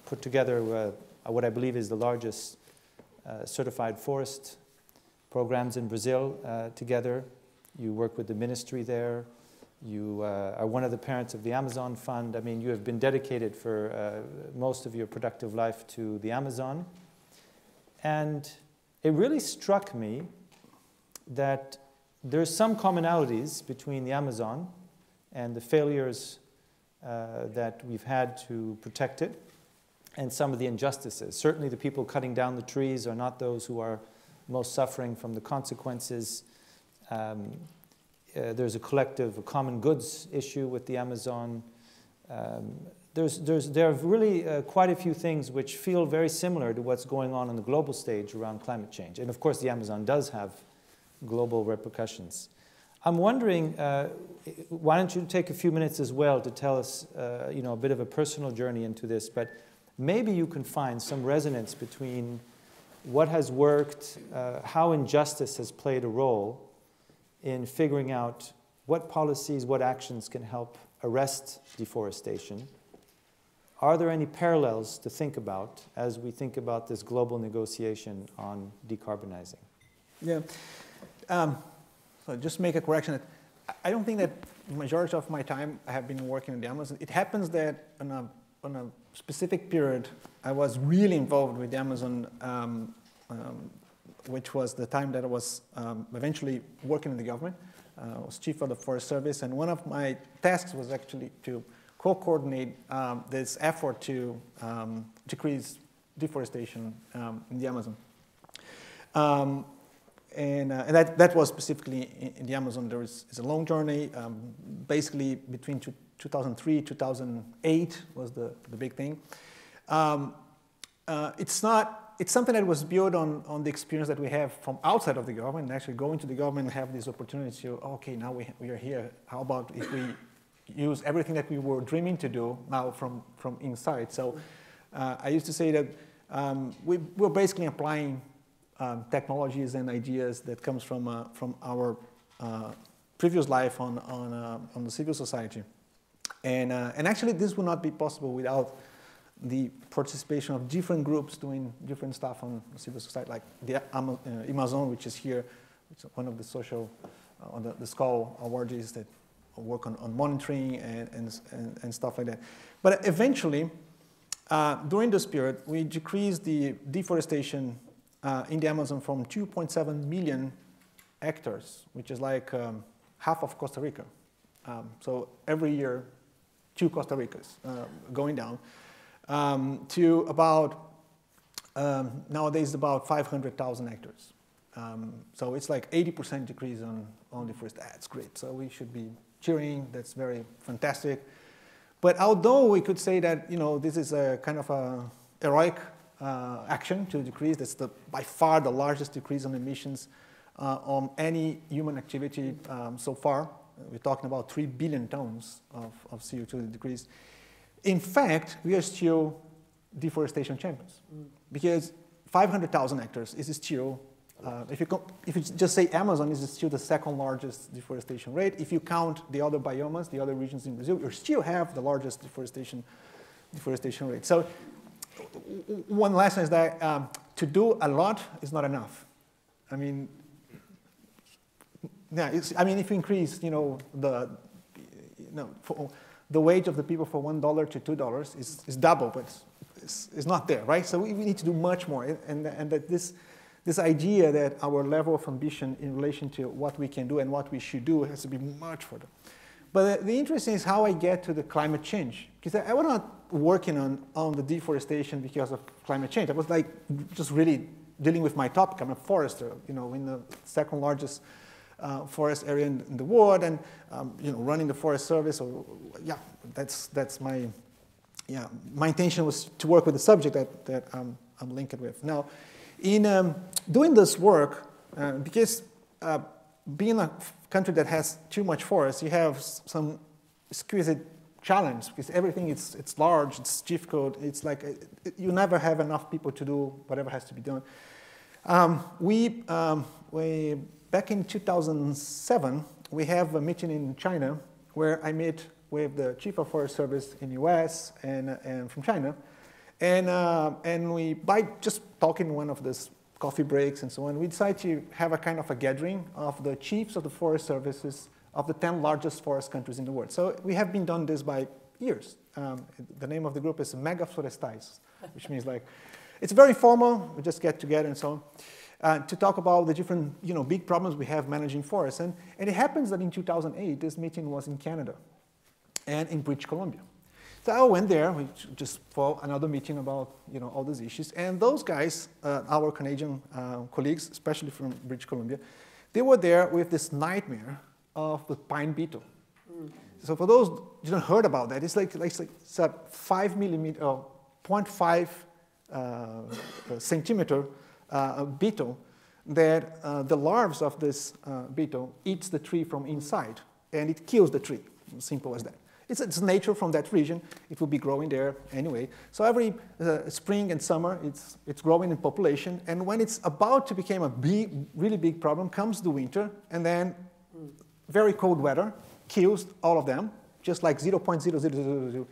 put together what I believe is the largest certified forest programs in Brazil together. You work with the ministry there. You are one of the parents of the Amazon Fund. I mean, you have been dedicated for most of your productive life to the Amazon. And it really struck me that there's some commonalities between the Amazon and the failures that we've had to protect it. and some of the injustices. Certainly the people cutting down the trees are not those who are most suffering from the consequences. There's a common goods issue with the Amazon. There are really quite a few things which feel very similar to what's going on the global stage around climate change. And of course, the Amazon does have global repercussions. I'm wondering, why don't you take a few minutes as well to tell us, a bit of a personal journey into this, but maybe you can find some resonance between what has worked, how injustice has played a role in figuring out what policies, what actions can help arrest deforestation. Are there any parallels to think about as we think about this global negotiation on decarbonizing? Yeah. So just make a correction. I don't think that the majority of my time I have been working in the Amazon. It happens that on a specific period, I was really involved with the Amazon, which was the time that I was eventually working in the government. I was chief of the Forest Service, and one of my tasks was actually to co-coordinate this effort to decrease deforestation in the Amazon. And that was specifically in the Amazon. There is a long journey, basically between 2003, 2008 was the big thing. It's something that was built on the experience that we have from outside of the government, and actually going to the government and have this opportunity to, okay, now we are here. How about if we use everything that we were dreaming to do now from inside? So I used to say that we're basically applying technologies and ideas that comes from our previous life on the civil society. And actually this would not be possible without the participation of different groups doing different stuff on civil society, like the Amazon, which is here, which is one of the social, on the Skoll awardees that work on monitoring and stuff like that. But eventually, during this period, we decreased the deforestation in the Amazon from 2.7 million hectares, which is like half of Costa Rica. So every year, 2 Costa Ricas going down. To about, nowadays, about 500,000 hectares. So it's like 80% decrease on deforestation. That's great. So we should be cheering. That's very fantastic. But although we could say that, this is a kind of a heroic action to decrease, that's by far the largest decrease on emissions on any human activity so far. We're talking about 3 billion tons of CO2 decrease. In fact, we are still deforestation champions because 500,000 hectares is still, if you just say Amazon, is still the second largest deforestation rate. If you count the other biomes, the other regions in Brazil, you still have the largest deforestation rate. So one lesson is that to do a lot is not enough. I mean, yeah, if you increase, the wage of the people for $1 to $2 is double, but it's not there, right? So we need to do much more, and that this idea that our level of ambition in relation to what we can do and what we should do has to be much further. But the interesting is how I get to the climate change, because I was not working on the deforestation because of climate change. I was like just really dealing with my topic. I'm a forester, in the second largest forest area in the world, and running the Forest Service. So yeah, that's my intention was to work with the subject that I'm linked with. Now, in doing this work, because being a country that has too much forest, you have some exquisite challenge because everything it's large, it's difficult. It's like you never have enough people to do whatever has to be done. We back in 2007, we have a meeting in China where I met with the chief of Forest Service in the US and from China. And we, by just talking one of these coffee breaks and so on, we decided to have a kind of a gathering of the chiefs of the forest services of the 10 largest forest countries in the world. So we have been done this by years. The name of the group is Mega Florestais, which means like, it's very formal, we just get together and so on, to talk about the different big problems we have managing forests. And it happens that in 2008, this meeting was in Canada and in British Columbia. So I went there, just for another meeting about all these issues. And those guys, our Canadian colleagues, especially from British Columbia, they were there with this nightmare of the pine beetle. So for those who didn't heard about that, it's like it's a 5 millimeter, 0.5 centimeter beetle that the larvae of this beetle eats the tree from inside, and it kills the tree. Simple as that. It's nature from that region. It will be growing there anyway. So every spring and summer, it's growing in population. And when it's about to become a really big problem, comes the winter, and then very cold weather kills all of them, just like 0.0000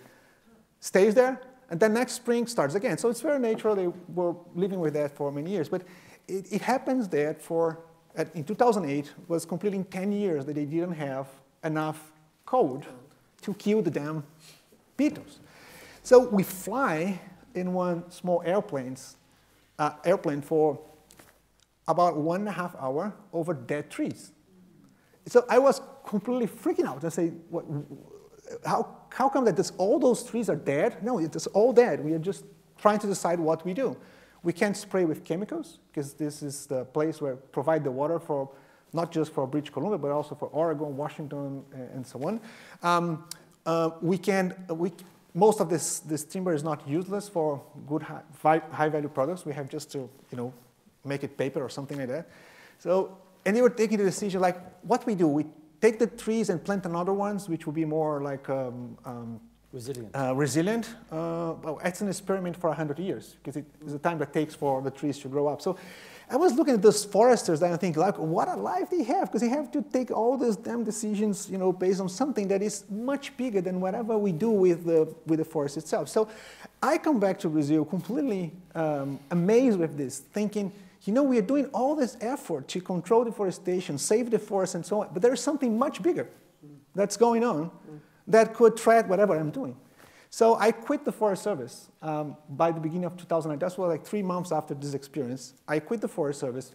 stays there, and then next spring starts again. So it's very natural. They were living with that for many years. But it happens that in 2008, was completing 10 years that they didn't have enough cold to kill the damn beetles. So we fly in one small airplane for about 1.5 hours over dead trees. So I was completely freaking out and say, how come that all those trees are dead? No, it's all dead. We are just trying to decide what we do. We can't spray with chemicals because this is the place where provide the water for not just for British Columbia, but also for Oregon, Washington, and so on. Most of this timber is not useless for good high-value products. We have just to make it paper or something like that. So, and they were taking the decision like, what we do? We take the trees and plant another ones, which will be more like resilient. Well, it's an experiment for 100 years because it is the time that takes for the trees to grow up. So I was looking at those foresters and I think, like, what a life they have, because they have to take all these damn decisions, based on something that is much bigger than whatever we do with the forest itself. So I come back to Brazil completely amazed with this, thinking, we are doing all this effort to control deforestation, save the forest, and so on, but there is something much bigger that's going on that could threat whatever I'm doing. So I quit the Forest Service by the beginning of 2009. That was like 3 months after this experience. I quit the Forest Service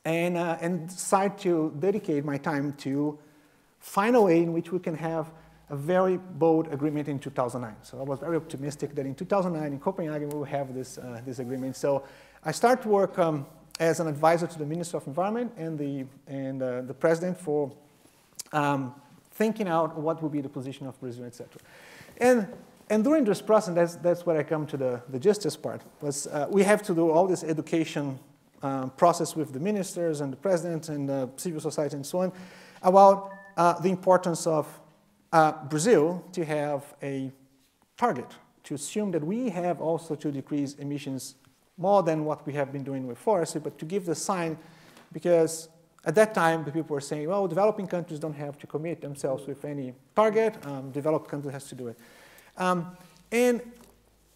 and decided to dedicate my time to find a way in which we can have a very bold agreement in 2009. So I was very optimistic that in 2009 in Copenhagen we will have this agreement. So I started to work as an advisor to the Minister of Environment and the President for thinking out what would be the position of Brazil, etc. And during this process, that's where I come to the justice part, was we have to do all this education process with the ministers and the president and the civil society and so on about the importance of Brazil to have a target, to assume that we have also to decrease emissions more than what we have been doing with forestry, but to give the sign, because at that time, the people were saying, well, developing countries don't have to commit themselves with any target. Developed countries has to do it. And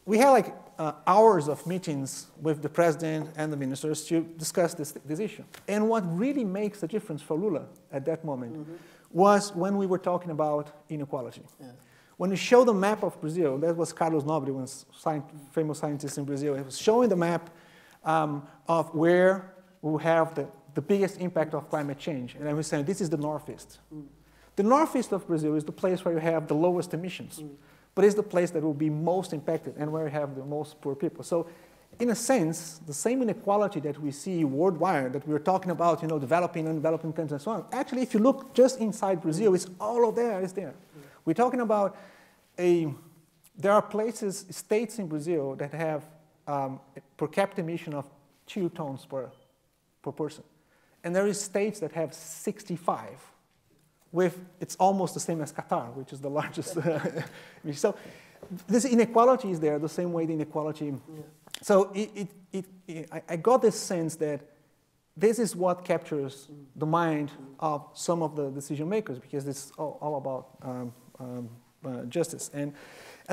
we had like hours of meetings with the president and the ministers to discuss this issue. And what really makes a difference for Lula at that moment was when we were talking about inequality. Yeah. When we showed the map of Brazil, that was Carlos Nobre, one famous scientist in Brazil. He was showing the map of where we have the biggest impact of climate change. And I was saying, this is the Northeast. The Northeast of Brazil is the place where you have the lowest emissions, but it's the place that will be most impacted and where you have the most poor people. So in a sense, the same inequality that we see worldwide, that we were talking about, developing and undeveloping countries and so on, actually, if you look just inside Brazil, it's all of there is there. We're talking about there are places, states in Brazil that have per capita emission of 2 tons per person. And there is states that have 65. It's almost the same as Qatar, which is the largest. So this inequality is there, the same way the inequality. Yeah. So I got this sense that this is what captures the mind of some of the decision makers, because it's all about justice. And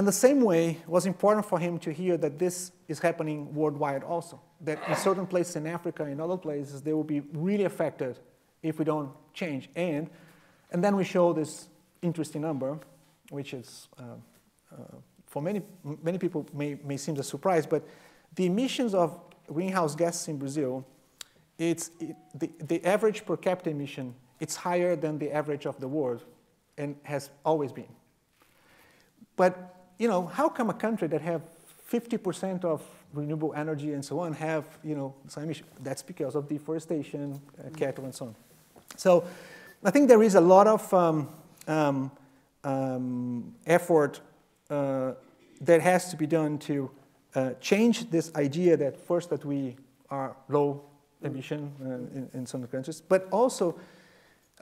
the same way, it was important for him to hear that this is happening worldwide also, that in certain places in Africa and other places, they will be really affected if we don't change. And then we show this interesting number, which is, for many people may seem a surprise, but the emissions of greenhouse gases in Brazil, the average per capita emission, it's higher than the average of the world and has always been. But you know, how come a country that have 50% of renewable energy and so on have, you know, some emission? That's because of deforestation, cattle and so on. So I think there is a lot of effort that has to be done to change this idea that first that we are low emission in some countries, but also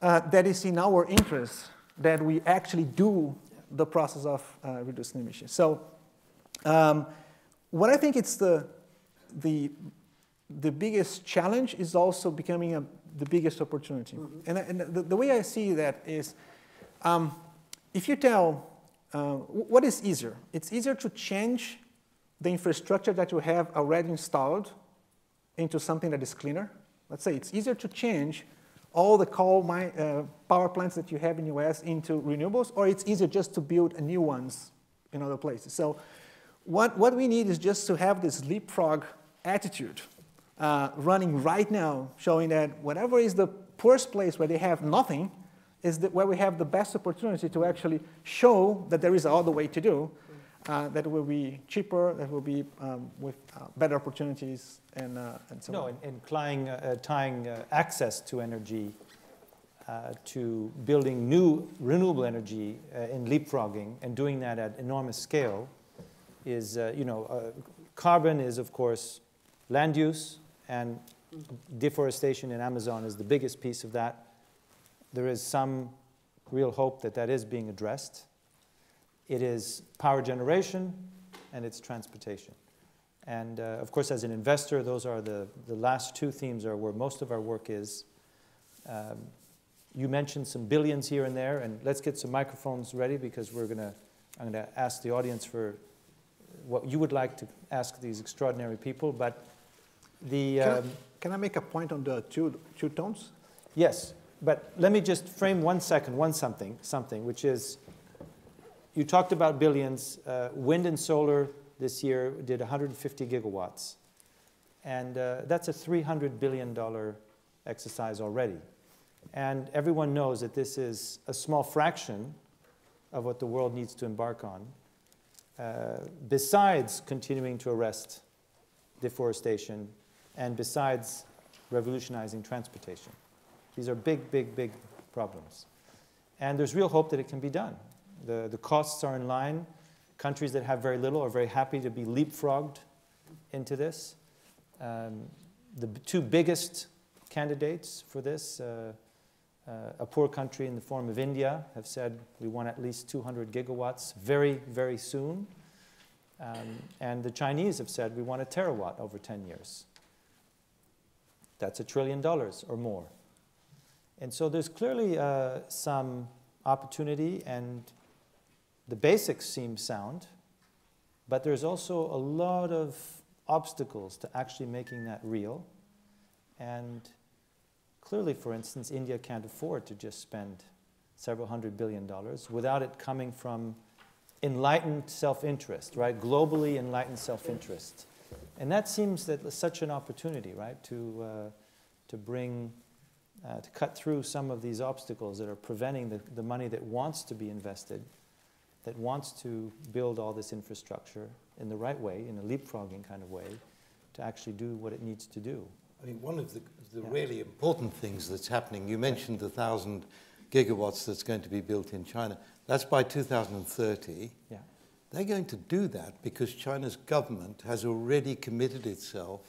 that is in our interest that we actually do the process of reducing emissions. So what I think it's the biggest challenge is also becoming the biggest opportunity. Mm-hmm. And the way I see that is, if you tell, what is easier? It's easier to change the infrastructure that you have already installed into something that is cleaner. Let's say it's easier to change all the coal power plants that you have in the US into renewables, or it's easier just to build new ones in other places. So what we need is just to have this leapfrog attitude running right now, showing that whatever is the poorest place where they have nothing is where we have the best opportunity to actually show that there is another way to do, that will be cheaper, that will be with better opportunities and so on. And tying access to energy to building new renewable energy in leapfrogging and doing that at enormous scale is, carbon is, of course, land use, and deforestation in Amazon is the biggest piece of that. There is some real hope that that is being addressed. It is power generation, and it's transportation. And of course, as an investor, those are the last two themes are where most of our work is. You mentioned some billions here and there, and let's get some microphones ready because I'm going to ask the audience for what you would like to ask these extraordinary people. But can I make a point on the two tones? Yes, but let me just frame something, which is, you talked about billions. Wind and solar this year did 150 gigawatts. And that's a $300 billion exercise already. And everyone knows that this is a small fraction of what the world needs to embark on, besides continuing to arrest deforestation and besides revolutionizing transportation. These are big, big, big problems. And there's real hope that it can be done. The costs are in line. Countries that have very little are very happy to be leapfrogged into this. The two biggest candidates for this, a poor country in the form of India, have said we want at least 200 gigawatts very, very soon. And the Chinese have said we want a terawatt over 10 years. That's $1 trillion or more. And so there's clearly some opportunity, and the basics seem sound, but there's also a lot of obstacles to actually making that real. And clearly, for instance, India can't afford to just spend several $100 billion without it coming from enlightened self-interest, right? Globally enlightened self-interest. And that seems that such an opportunity, right? To cut through some of these obstacles that are preventing the money that wants to be invested, that wants to build all this infrastructure in the right way, in a leapfrogging kind of way, to actually do what it needs to do. I mean, one of the really important things that's happening, you mentioned the 1,000 gigawatts that's going to be built in China. That's by 2030. Yeah. They're going to do that because China's government has already committed itself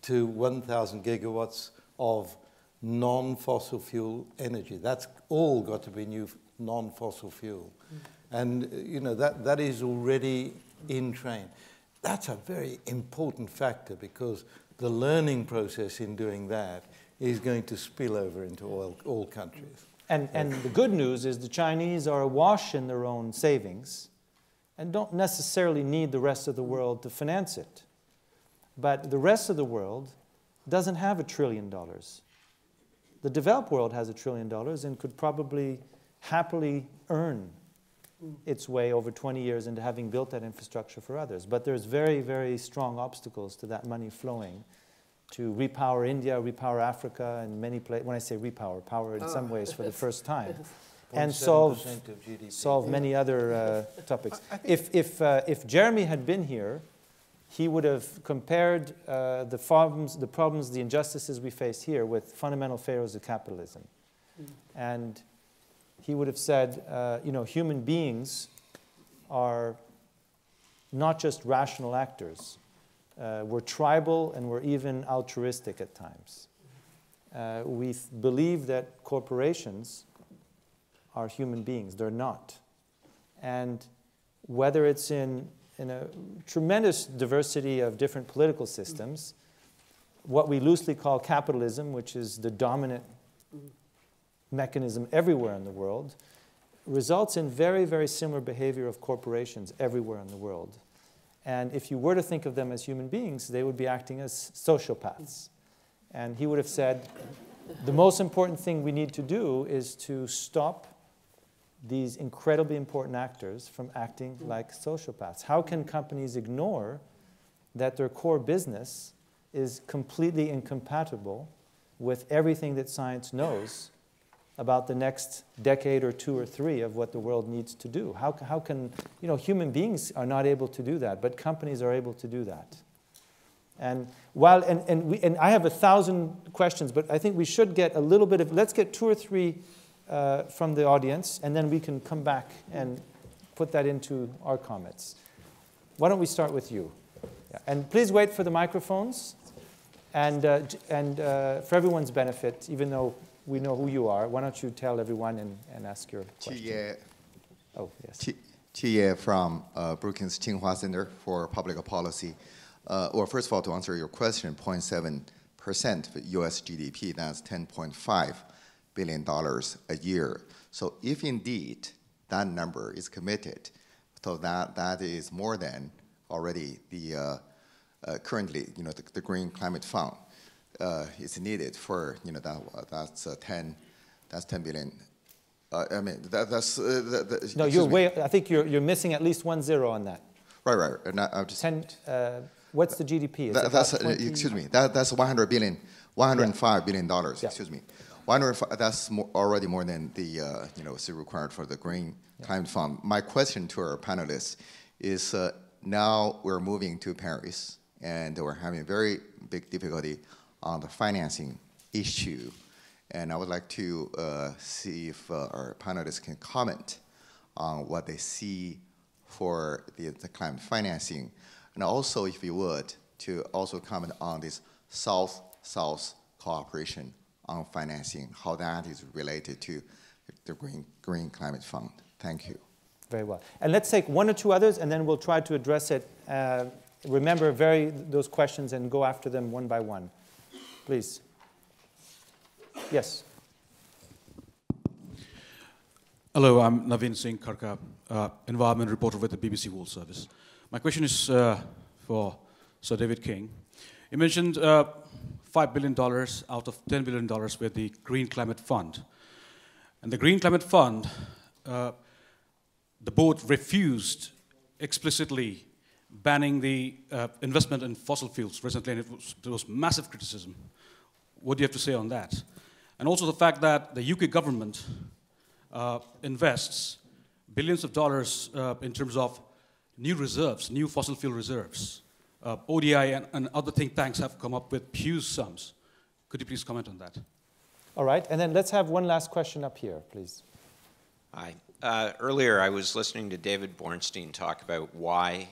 to 1,000 gigawatts of non-fossil fuel energy. That's all got to be new non-fossil fuel. And that is already in train. That's a very important factor because the learning process in doing that is going to spill over into all countries. And the good news is the Chinese are awash in their own savings and don't necessarily need the rest of the world to finance it. But the rest of the world doesn't have $1 trillion. The developed world has $1 trillion and could probably happily earn its way over 20 years into having built that infrastructure for others. But there's very, very strong obstacles to that money flowing to repower India, repower Africa, and many places. When I say repower, power in some ways for the first time. and 0.7% of GDP. solve many other topics. If Jeremy had been here, he would have compared the problems, the injustices we face here with fundamental failures of capitalism. And he would have said, human beings are not just rational actors. We're tribal and we're even altruistic at times. We believe that corporations are human beings. They're not. And whether it's in a tremendous diversity of different political systems, what we loosely call capitalism, which is the dominant mechanism everywhere in the world, results in very, very similar behavior of corporations everywhere in the world. And if you were to think of them as human beings, they would be acting as sociopaths. And he would have said, the most important thing we need to do is to stop these incredibly important actors from acting like sociopaths. How can companies ignore that their core business is completely incompatible with everything that science knows about the next decade or two or three of what the world needs to do? How can, human beings are not able to do that, but companies are able to do that. And I have 1,000 questions, but I think we should get a little bit of, let's get 2 or 3 from the audience, and then we can come back and put that into our comments. Why don't we start with you? Yeah. And please wait for the microphones, and for everyone's benefit, even though we know who you are, why don't you tell everyone and ask your question? Oh, yes. Qie from Brookings Tsinghua Center for Public Policy. Well, first of all, to answer your question, 0.7% of US GDP, that's $10.5 billion a year. So if indeed that number is committed, so that is more than already the currently, the Green Climate Fund is needed for, that's 10 billion. I mean, no, you're way. I think you're missing at least 1 0 on that. Right. No, I'm just 10. What's the GDP? That's excuse me. That's 100 billion, 105 billion dollars. Yeah. Excuse me. 105. That's already more than the is required for the Green Climate Fund. My question to our panelists is: now we're moving to Paris, and we're having very big difficulty on the financing issue. And I would like to see if our panelists can comment on what they see for the climate financing. And also, if you would, to also comment on this South-South cooperation on financing, how that is related to the Green Climate Fund. Thank you. Very well. And let's take 1 or 2 others, and then we'll try to address it. Remember those questions and go after them one by one. Please. Yes. Hello, I'm Naveen Singh Kharka, environment reporter with the BBC World Service. My question is for Sir David King. You mentioned $5 billion out of $10 billion with the Green Climate Fund. And the Green Climate Fund, the board refused explicitly banning the investment in fossil fuels recently, and there was massive criticism. What do you have to say on that? And also the fact that the UK government invests billions of dollars in terms of new reserves, new fossil fuel reserves. ODI and other think tanks have come up with huge sums. Could you please comment on that? All right, and then let's have one last question up here, please. Hi. Earlier, I was listening to David Bornstein talk about why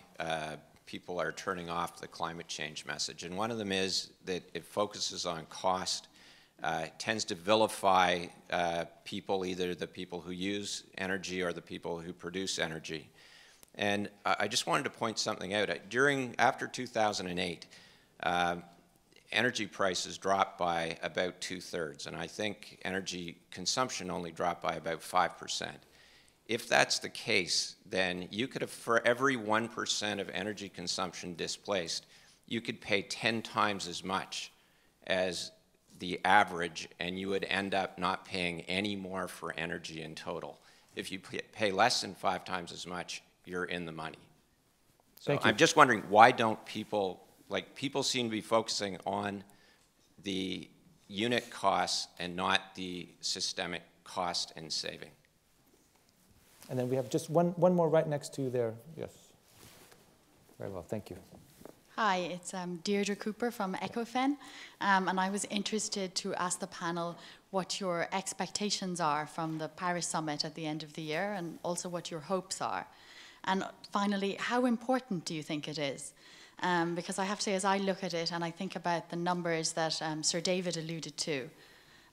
people are turning off the climate change message. And one of them is that it focuses on cost, tends to vilify people, either the people who use energy or the people who produce energy. And I just wanted to point something out. After 2008, energy prices dropped by about 2/3, and I think energy consumption only dropped by about 5%. If that's the case, then you could have, for every 1% of energy consumption displaced, you could pay 10 times as much as the average, and you would end up not paying any more for energy in total. If you pay less than 5 times as much, you're in the money. So I'm just wondering, why don't people seem to be focusing on the unit costs and not the systemic cost and saving. And then we have just one more right next to you there. Yes. Very well, thank you. Hi, it's Deirdre Cooper from Ecofin, and I was interested to ask the panel what your expectations are from the Paris Summit at the end of the year, and also what your hopes are. And finally, how important do you think it is? Because I have to say, as I look at it and I think about the numbers that Sir David alluded to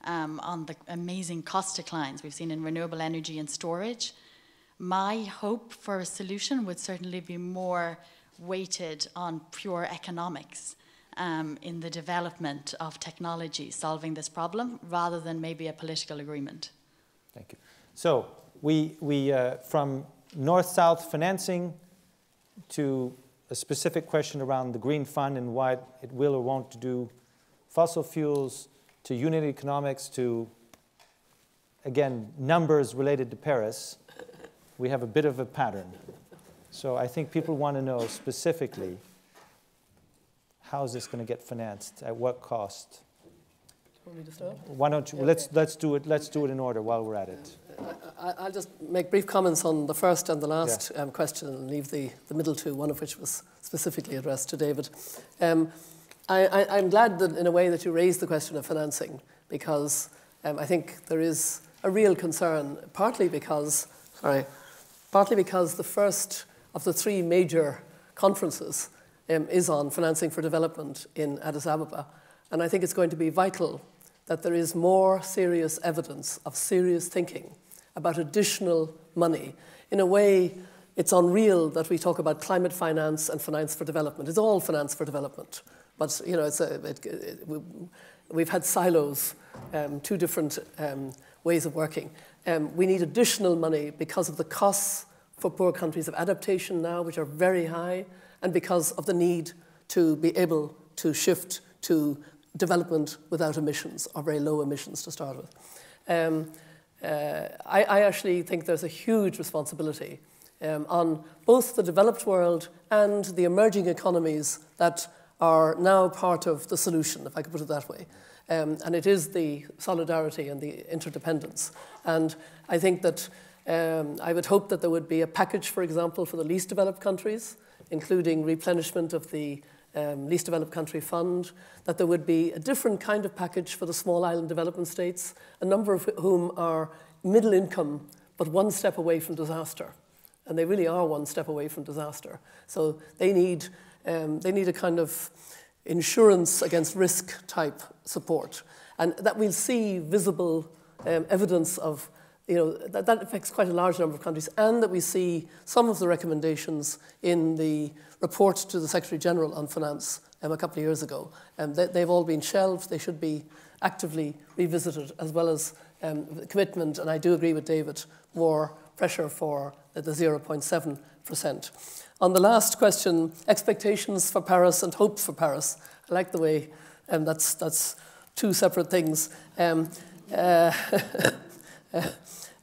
on the amazing cost declines we've seen in renewable energy and storage, my hope for a solution would certainly be more weighted on pure economics in the development of technology solving this problem, rather than maybe a political agreement. Thank you. So we from north-south financing to a specific question around the Green Fund and what it will or won't do, fossil fuels, to unit economics, to, again, numbers related to Paris, we have a bit of a pattern. So I think people want to know specifically, how is this going to get financed? At what cost? Want me to start? Why don't you? Okay. Let's do it in order while we're at it. I'll just make brief comments on the first and the last question, and leave the middle two, one of which was specifically addressed to David. I'm glad that, in a way, that you raised the question of financing, because I think there is a real concern, partly because the first of the three major conferences is on financing for development in Addis Ababa. And I think it's going to be vital that there is more serious evidence of serious thinking about additional money. In a way, it's unreal that we talk about climate finance and finance for development. It's all finance for development. But, you know, we've had silos, two different ways of working. We need additional money because of the costs for poor countries of adaptation now, which are very high, and because of the need to be able to shift to development without emissions, or very low emissions to start with. I actually think there's a huge responsibility on both the developed world and the emerging economies that are now part of the solution, if I could put it that way. And it is the solidarity and the interdependence. And I think that I would hope that there would be a package, for example, for the least developed countries, including replenishment of the Least Developed Country Fund, that there would be a different kind of package for the small island development states, a number of whom are middle income, but one step away from disaster. And they really are one step away from disaster. So they need a kind of insurance against risk type support. And that we'll see visible evidence of, you know, that affects quite a large number of countries, and that we see some of the recommendations in the report to the Secretary General on Finance a couple of years ago. They've all been shelved. They should be actively revisited, as well as commitment, and I do agree with David, more pressure for the 0.7%. On the last question, expectations for Paris and hopes for Paris. I like the way that's two separate things.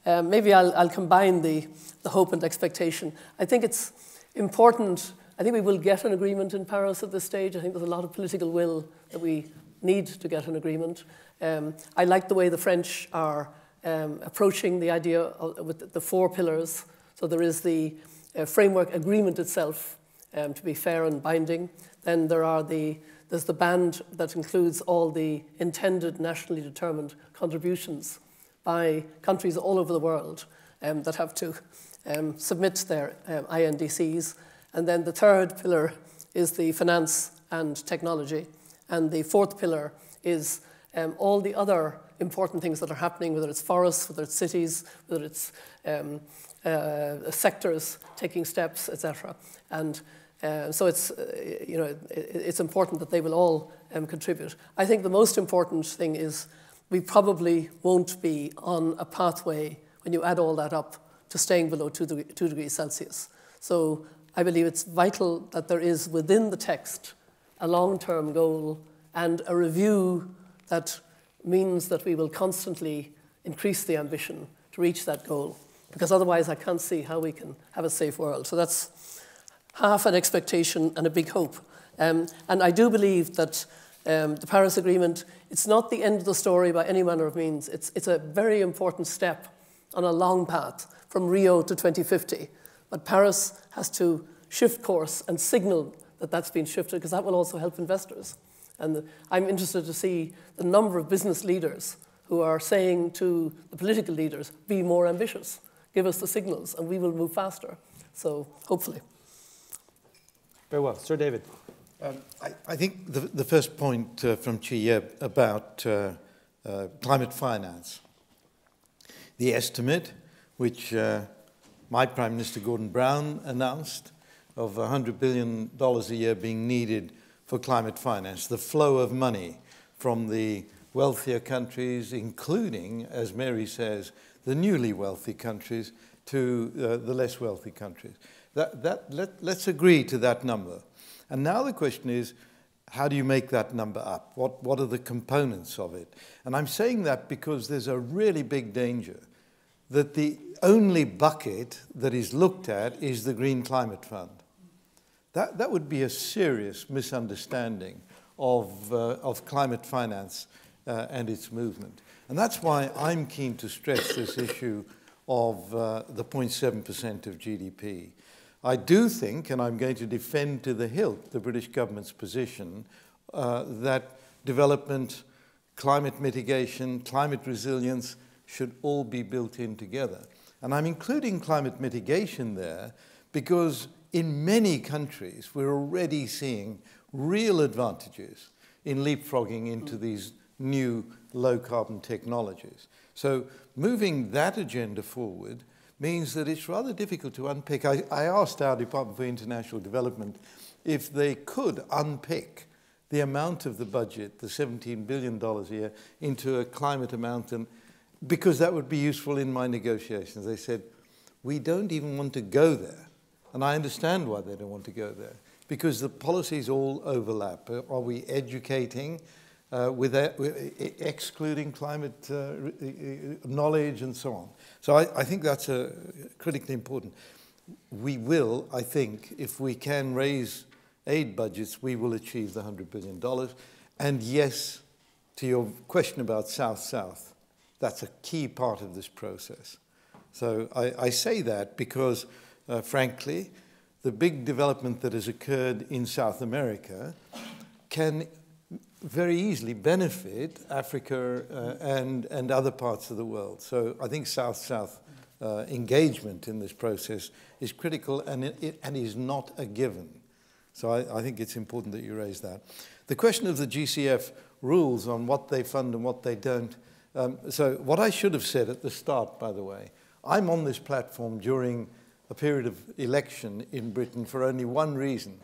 Maybe I'll combine the hope and expectation. I think it's important. I think we will get an agreement in Paris at this stage. I think there's a lot of political will that we need to get an agreement. I like the way the French are approaching the idea with the 4 pillars. So there is the framework agreement itself, to be fair and binding. Then there's the band that includes all the intended nationally determined contributions by countries all over the world that have to submit their INDCs. And then the 3rd pillar is the finance and technology. And the 4th pillar is all the other important things that are happening, whether it's forests, whether it's cities, whether it's sectors taking steps, etc. And so it's important that they will all contribute. I think the most important thing is we probably won't be on a pathway, when you add all that up, to staying below 2 degrees Celsius. So I believe it's vital that there is within the text a long-term goal and a review that means that we will constantly increase the ambition to reach that goal, because otherwise I can't see how we can have a safe world. So that's half an expectation and a big hope. And I do believe that the Paris Agreement, it's not the end of the story by any manner of means. It's a very important step on a long path, from Rio to 2050. But Paris has to shift course and signal that that's been shifted, because that will also help investors. And I'm interested to see the number of business leaders who are saying to the political leaders, be more ambitious, give us the signals, and we will move faster. So hopefully. Very well. Sir David. I think the first point from Chi about climate finance, the estimate, which my Prime Minister Gordon Brown announced, of $100 billion a year being needed for climate finance, the flow of money from the wealthier countries, including, as Mary says, the newly wealthy countries, to the less wealthy countries. Let's agree to that number. And now the question is, how do you make that number up? What are the components of it? And I'm saying that because there's a really big danger that the only bucket that is looked at is the Green Climate Fund. That would be a serious misunderstanding of climate finance and its movement. And that's why I'm keen to stress this issue of the 0.7% of GDP. I do think, and I'm going to defend to the hilt the British government's position, that development, climate mitigation, climate resilience should all be built in together. And I'm including climate mitigation there because in many countries we're already seeing real advantages in leapfrogging into these new low-carbon technologies. So moving that agenda forward means that it's rather difficult to unpick. I asked our Department for International Development if they could unpick the amount of the budget, the $17 billion a year, into a climate amount, and because that would be useful in my negotiations. They said, we don't even want to go there. And I understand why they don't want to go there, because the policies all overlap. Are we educating without excluding climate knowledge and so on? So I think that's critically important. We will, I think, if we can raise aid budgets, we will achieve the $100 billion. And yes, to your question about South-South, that's a key part of this process. So I say that because, frankly, the big development that has occurred in South America can very easily benefit Africa and other parts of the world. So I think South-South engagement in this process is critical and is not a given. So I think it's important that you raise that. The question of the GCF rules on what they fund and what they don't. So what I should have said at the start, by the way, I'm on this platform during a period of election in Britain for only one reason.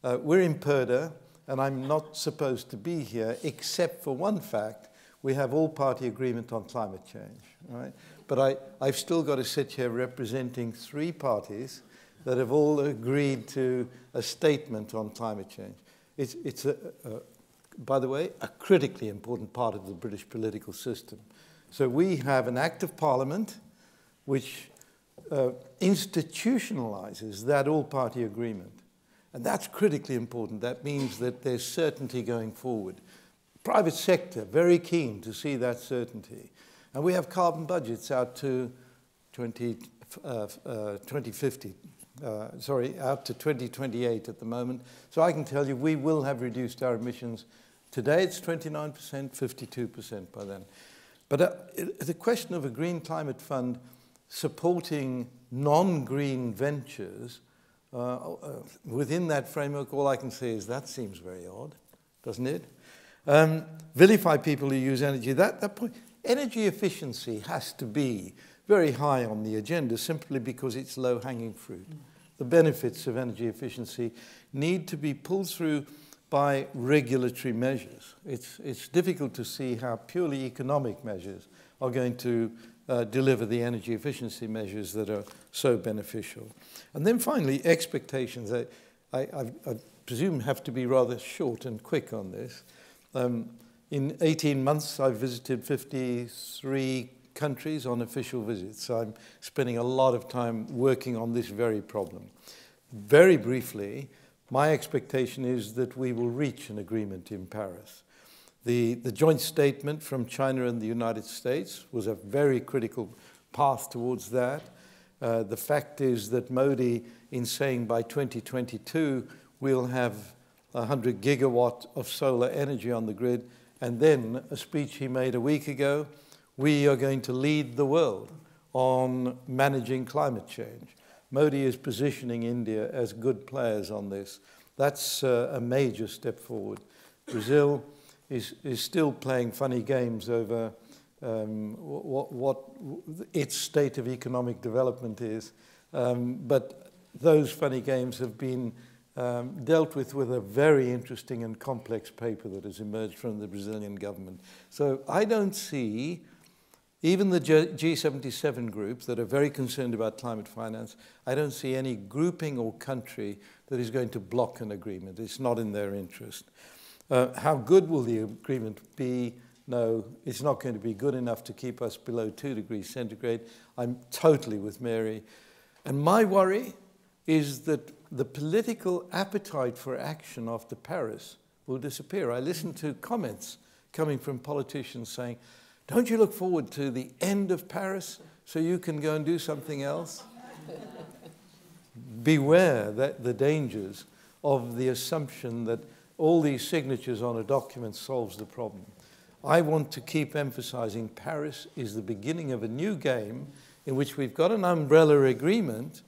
We're in Purda, and I'm not supposed to be here, except for one fact: we have all-party agreement on climate change, right? But I've still got to sit here representing 3 parties that have all agreed to a statement on climate change. It's by the way, a critically important part of the British political system. So we have an Act of Parliament which institutionalizes that all-party agreement. And that's critically important. That means that there's certainty going forward. Private sector, very keen to see that certainty. And we have carbon budgets out to 2050. Out to 2028 at the moment. So I can tell you we will have reduced our emissions. Today it's 29%, 52% by then. But the question of a green climate fund supporting non-green ventures, within that framework, all I can say is that seems very odd, doesn't it? Vilify people who use energy. That point, energy efficiency has to be very high on the agenda simply because it's low-hanging fruit. The benefits of energy efficiency need to be pulled through by regulatory measures. It's difficult to see how purely economic measures are going to deliver the energy efficiency measures that are so beneficial. And then finally, expectations. I presume have to be rather short and quick on this. In 18 months, I've visited 53 countries on official visits. So I'm spending a lot of time working on this very problem. Very briefly, my expectation is that we will reach an agreement in Paris. The joint statement from China and the United States was a very critical path towards that. The fact is that Modi, in saying by 2022 we'll have 100 gigawatt of solar energy on the grid, and then a speech he made a week ago, we are going to lead the world on managing climate change. Modi is positioning India as good players on this. That's a major step forward. Brazil is still playing funny games over what its state of economic development is. But those funny games have been dealt with a very interesting and complex paper that has emerged from the Brazilian government. So I don't see, even the G77 groups that are very concerned about climate finance, I don't see any grouping or country that is going to block an agreement. It's not in their interest. How good will the agreement be? No, it's not going to be good enough to keep us below 2 degrees centigrade. I'm totally with Mary. And my worry is that the political appetite for action after Paris will disappear. I listened to comments coming from politicians saying, don't you look forward to the end of Paris so you can go and do something else? Beware that the dangers of the assumption that all these signatures on a document solves the problem. I want to keep emphasizing Paris is the beginning of a new game in which we've got an umbrella agreement,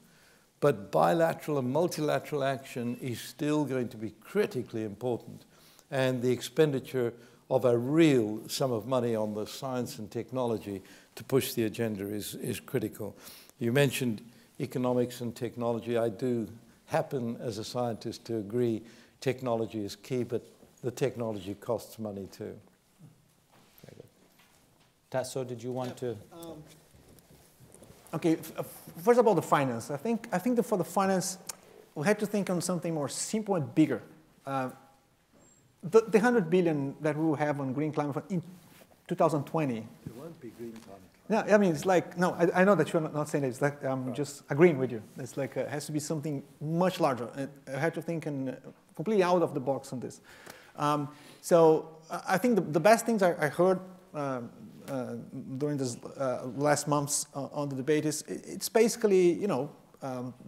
but bilateral and multilateral action is still going to be critically important. And the expenditure of a real sum of money on the science and technology to push the agenda is critical. You mentioned economics and technology. I do happen as a scientist to agree technology is key, but the technology costs money too. Very good. Tasso, did you want to? Okay, first of all, the finance. I think that for the finance, we had to think on something more simple and bigger. The 100 billion that we will have on green climate in 2020. It won't be green climate. No, I mean, it's like, no, I know that you're not saying that. It's like, I'm just agreeing with you. It's like, it has to be something much larger. I had to think completely out of the box on this. So I think the best things I heard during this last months on the debate is it's basically, you know,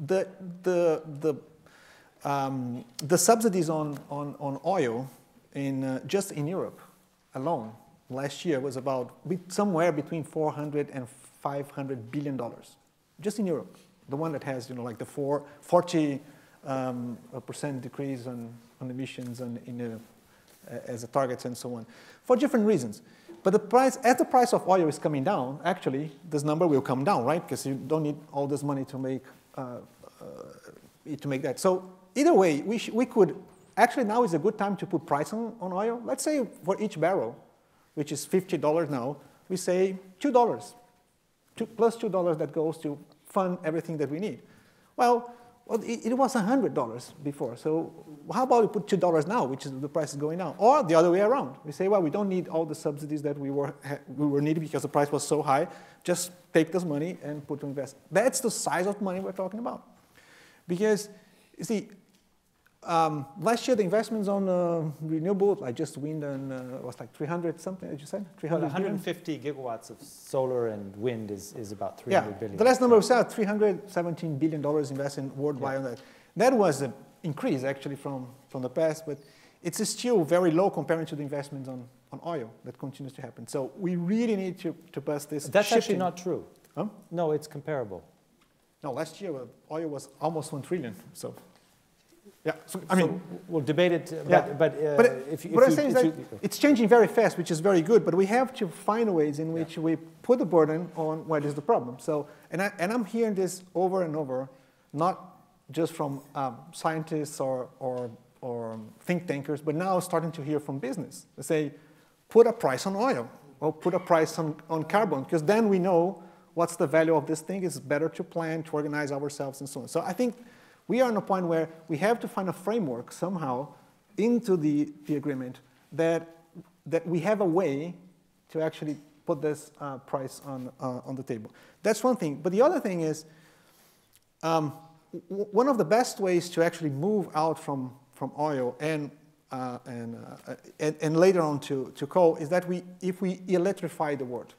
the subsidies on oil just in Europe alone last year was about somewhere between $400 and $500 billion, just in Europe. The one that has, you know, like the 40% decrease on emissions as a target and so on, for different reasons. But the price, as the price of oil is coming down, actually, this number will come down, right? Because you don't need all this money to make that. So either way, we could, actually now is a good time to put price on oil. Let's say for each barrel, which is $50 now, we say $2, plus $2 that goes to fund everything that we need. Well, it was $100 before. So how about we put $2 now, which is the price is going down? Or the other way around. We say, well, we don't need all the subsidies that we were needing because the price was so high. Just take this money and put to invest. That's the size of money we're talking about. Because, you see, last year the investments on renewables, like just wind and was like 300 something, as you said? 150 gigawatts of solar and wind is about 300 billion. The last number we said, $317 billion invested worldwide on that. That was an increase actually from the past, but it's still very low compared to the investments on oil that continues to happen. So we really need to bust this. That's actually not true. Huh? No, it's comparable. No, last year oil was almost 1 trillion. So, yeah. So, I mean, we'll debate it. But what I'm saying is that it's changing very fast, which is very good. But we have to find ways in which we put the burden on what is the problem. So, and I'm hearing this over and over, not just from scientists or think tankers, but now starting to hear from business. They say, put a price on oil or put a price on carbon, because then we know what's the value of this thing. It's better to plan, to organize ourselves, and so on. So I think we are in a point where we have to find a framework somehow into the agreement that we have a way to actually put this price on the table. That's one thing. But the other thing is, one of the best ways to actually move out from oil and later on to coal is that if we electrify the world.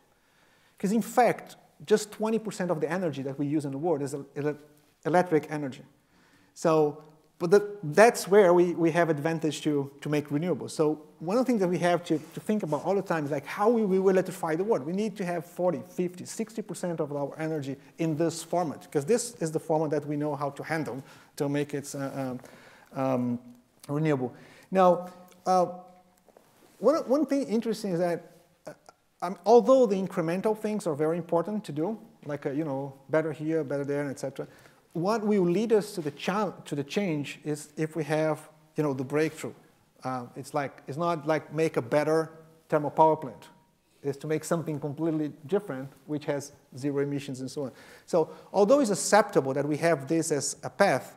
Because in fact, just 20% of the energy that we use in the world is electric energy. So, but that's where we have advantage to make renewables. So one of the things that we have to think about all the time is like how we will electrify the world. We need to have 40, 50, 60% of our energy in this format, because this is the format that we know how to handle to make it renewable. Now, one thing interesting is that although the incremental things are very important to do, like better here, better there, etc., what will lead us to the change is if we have the breakthrough. It's not like make a better thermal power plant. It's to make something completely different, which has zero emissions and so on. So although it's acceptable that we have this as a path,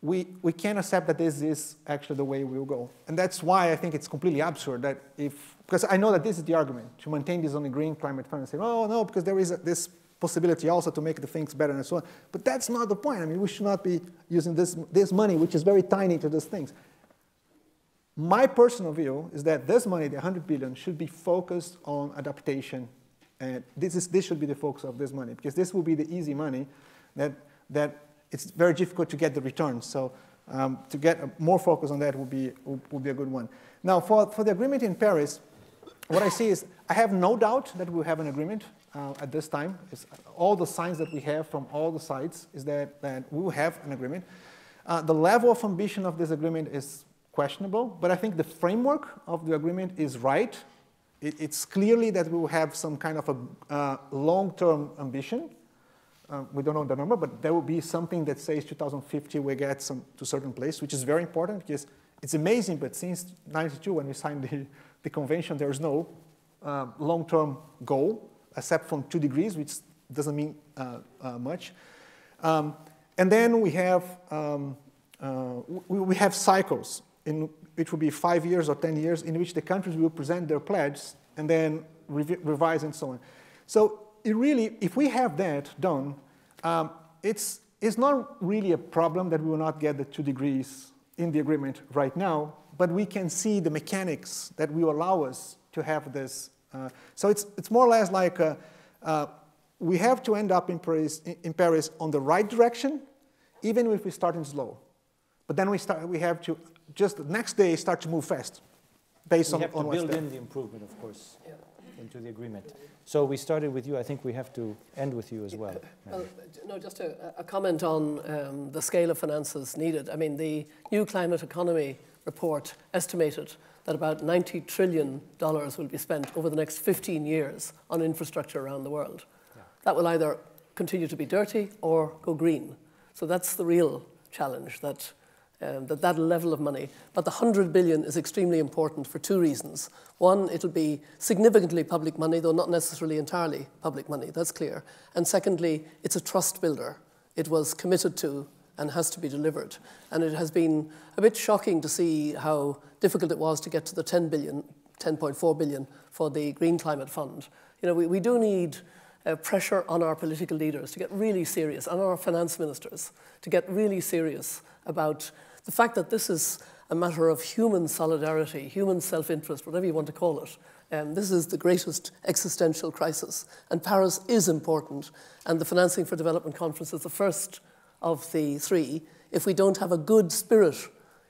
we can't accept that this is actually the way we will go. And that's why I think it's completely absurd that because I know that this is the argument, to maintain this on the green climate fund and say, oh, no, because there is this possibility also to make the things better and so on. But that's not the point. I mean, we should not be using this money, which is very tiny, to these things. My personal view is that this money, the 100 billion, should be focused on adaptation. And this should be the focus of this money, because this will be the easy money that it's very difficult to get the returns. So to get more focus on that would be a good one. Now, for the agreement in Paris, what I see is I have no doubt that we'll have an agreement at this time. All the signs that we have from all the sides is that we will have an agreement. The level of ambition of this agreement is questionable, but I think the framework of the agreement is right. It's clearly that we will have some kind of a long-term ambition. We don't know the number, but there will be something that says 2050 we get to a certain place, which is very important because it's amazing, but since 1992 when we signed the convention, there is no long-term goal except from 2 degrees, which doesn't mean much. And then we have cycles, which will be 5 years or 10 years, in which the countries will present their pledges and then revise and so on. So it really, if we have that done, it's not really a problem that we will not get the 2 degrees in the agreement right now, but we can see the mechanics that will allow us to have this. So it's more or less like we have to end up in Paris on the right direction, even if we start in slow. But then we have to just the next day start to move fast, based on what's there. We have to build in the improvement, of course, into the agreement. So we started with you. I think we have to end with you as well. Well, no, just a comment on the scale of finances needed. I mean, the New Climate Economy report estimated that about $90 trillion will be spent over the next 15 years on infrastructure around the world. Yeah. That will either continue to be dirty or go green. So that's the real challenge, that level of money. But the 100 billion is extremely important for 2 reasons. One, it'll be significantly public money, though not necessarily entirely public money, that's clear. And secondly, it's a trust builder. It was committed to and has to be delivered. And it has been a bit shocking to see how difficult it was to get to the 10.4 billion for the Green Climate Fund. You know, we do need pressure on our political leaders to get really serious, on our finance ministers to get really serious about the fact that this is a matter of human solidarity, human self-interest, whatever you want to call it. This is the greatest existential crisis. And Paris is important. And the Financing for Development Conference is the first of the 3. If we don't have a good spirit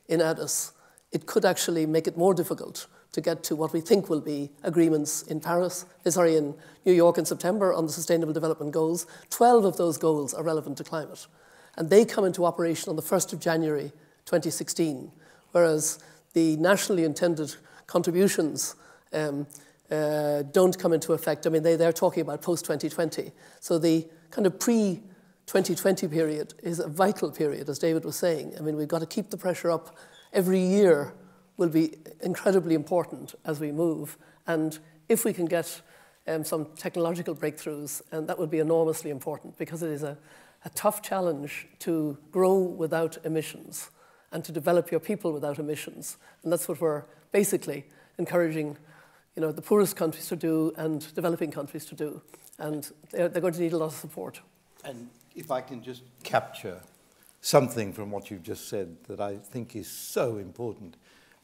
in Addis, it could actually make it more difficult to get to what we think will be agreements in in New York in September on the Sustainable Development Goals. 12 of those goals are relevant to climate. And they come into operation on the 1st of January 2016, whereas the nationally intended contributions don't come into effect. I mean, they're talking about post-2020. So the kind of pre-2020 period is a vital period, as David was saying. I mean, we've got to keep the pressure up. Every year will be incredibly important as we move. And if we can get some technological breakthroughs, and that would be enormously important, because it is a tough challenge to grow without emissions and to develop your people without emissions. And that's what we're basically encouraging, you know, the poorest countries to do and developing countries to do. And they're going to need a lot of support. And if I can just capture something from what you've just said that I think is so important,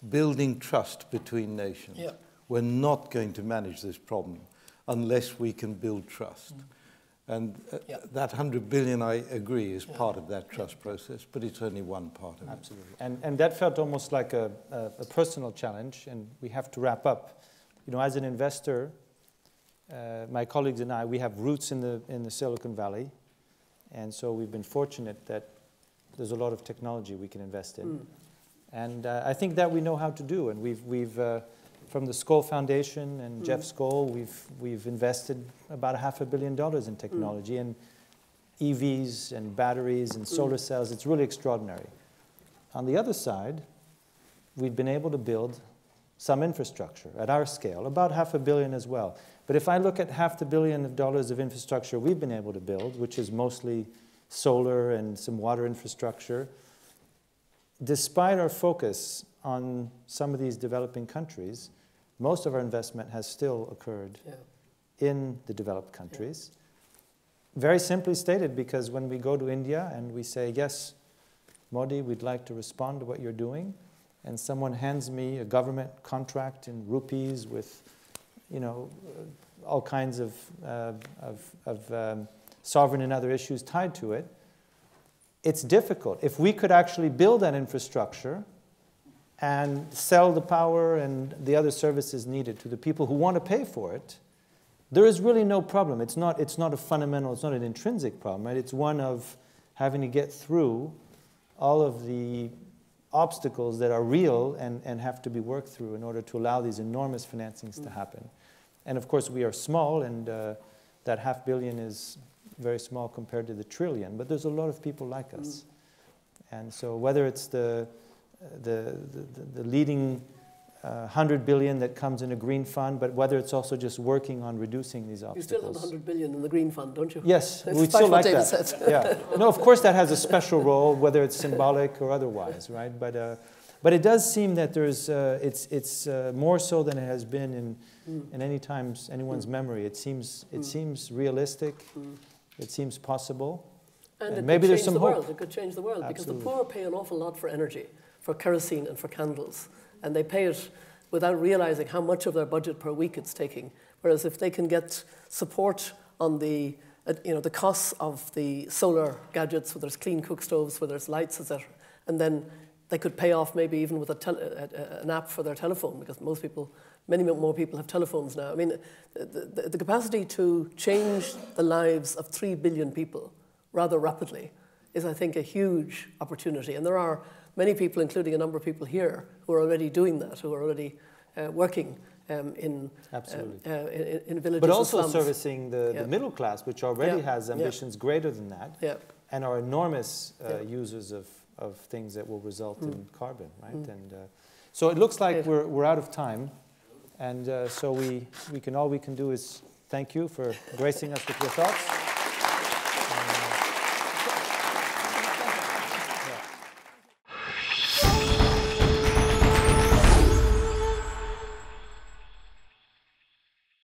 building trust between nations. Yeah. We're not going to manage this problem unless we can build trust. And that 100 billion, I agree, is part of that trust process, but it's only one part of it. Absolutely. And that felt almost like a personal challenge, and we have to wrap up. You know, as an investor, my colleagues and I, we have roots in the Silicon Valley, and so we've been fortunate that there's a lot of technology we can invest in. And I think that we know how to do, and we've from the Skoll Foundation and Jeff Skoll, we've invested about $500 million in technology and EVs and batteries and solar cells. It's really extraordinary. On the other side, we've been able to build some infrastructure at our scale, about $500 million as well. But if I look at $500 million of infrastructure we've been able to build, which is mostly solar and some water infrastructure, despite our focus on some of these developing countries, most of our investment has still occurred in the developed countries. Very simply stated, because when we go to India and we say, yes, Modi, we'd like to respond to what you're doing, and someone hands me a government contract in rupees with, you know, all kinds of sovereign and other issues tied to it, it's difficult. If we could actually build that infrastructure and sell the power and the other services needed to the people who want to pay for it, there is really no problem. It's not a fundamental, it's not an intrinsic problem, right? It's one of having to get through all of the obstacles that are real and have to be worked through in order to allow these enormous financings to happen. And of course, we are small, and that $500 million is very small compared to the $1 trillion, but there's a lot of people like us. And so whether it's the leading $100 billion that comes in a green fund, but whether it's also just working on reducing these obstacles. You still have $100 billion in the green fund, don't you? Yes, we still like that. Yeah. No, of course that has a special role, whether it's symbolic or otherwise, right? But it does seem that there's it's more so than it has been in anyone's memory. It seems realistic. It seems possible. And maybe there's some hope. It could change the world. Absolutely. Because the poor pay an awful lot for energy, for kerosene and for candles. And they pay it without realizing how much of their budget per week it's taking. Whereas if they can get support on the costs of the solar gadgets, whether it's clean cook stoves, whether it's lights, etc., and then they could pay off maybe even with an app for their telephone, because many more people have telephones now. I mean, the capacity to change the lives of 3 billion people rather rapidly is, I think, a huge opportunity. And there are many people, including a number of people here, who are already doing that, who are already working in villages. But also and slums. servicing the middle class, which already has ambitions greater than that, and are enormous users of things that will result in carbon, right? And so it looks like we're out of time, and so all we can do is thank you for gracing us with your thoughts.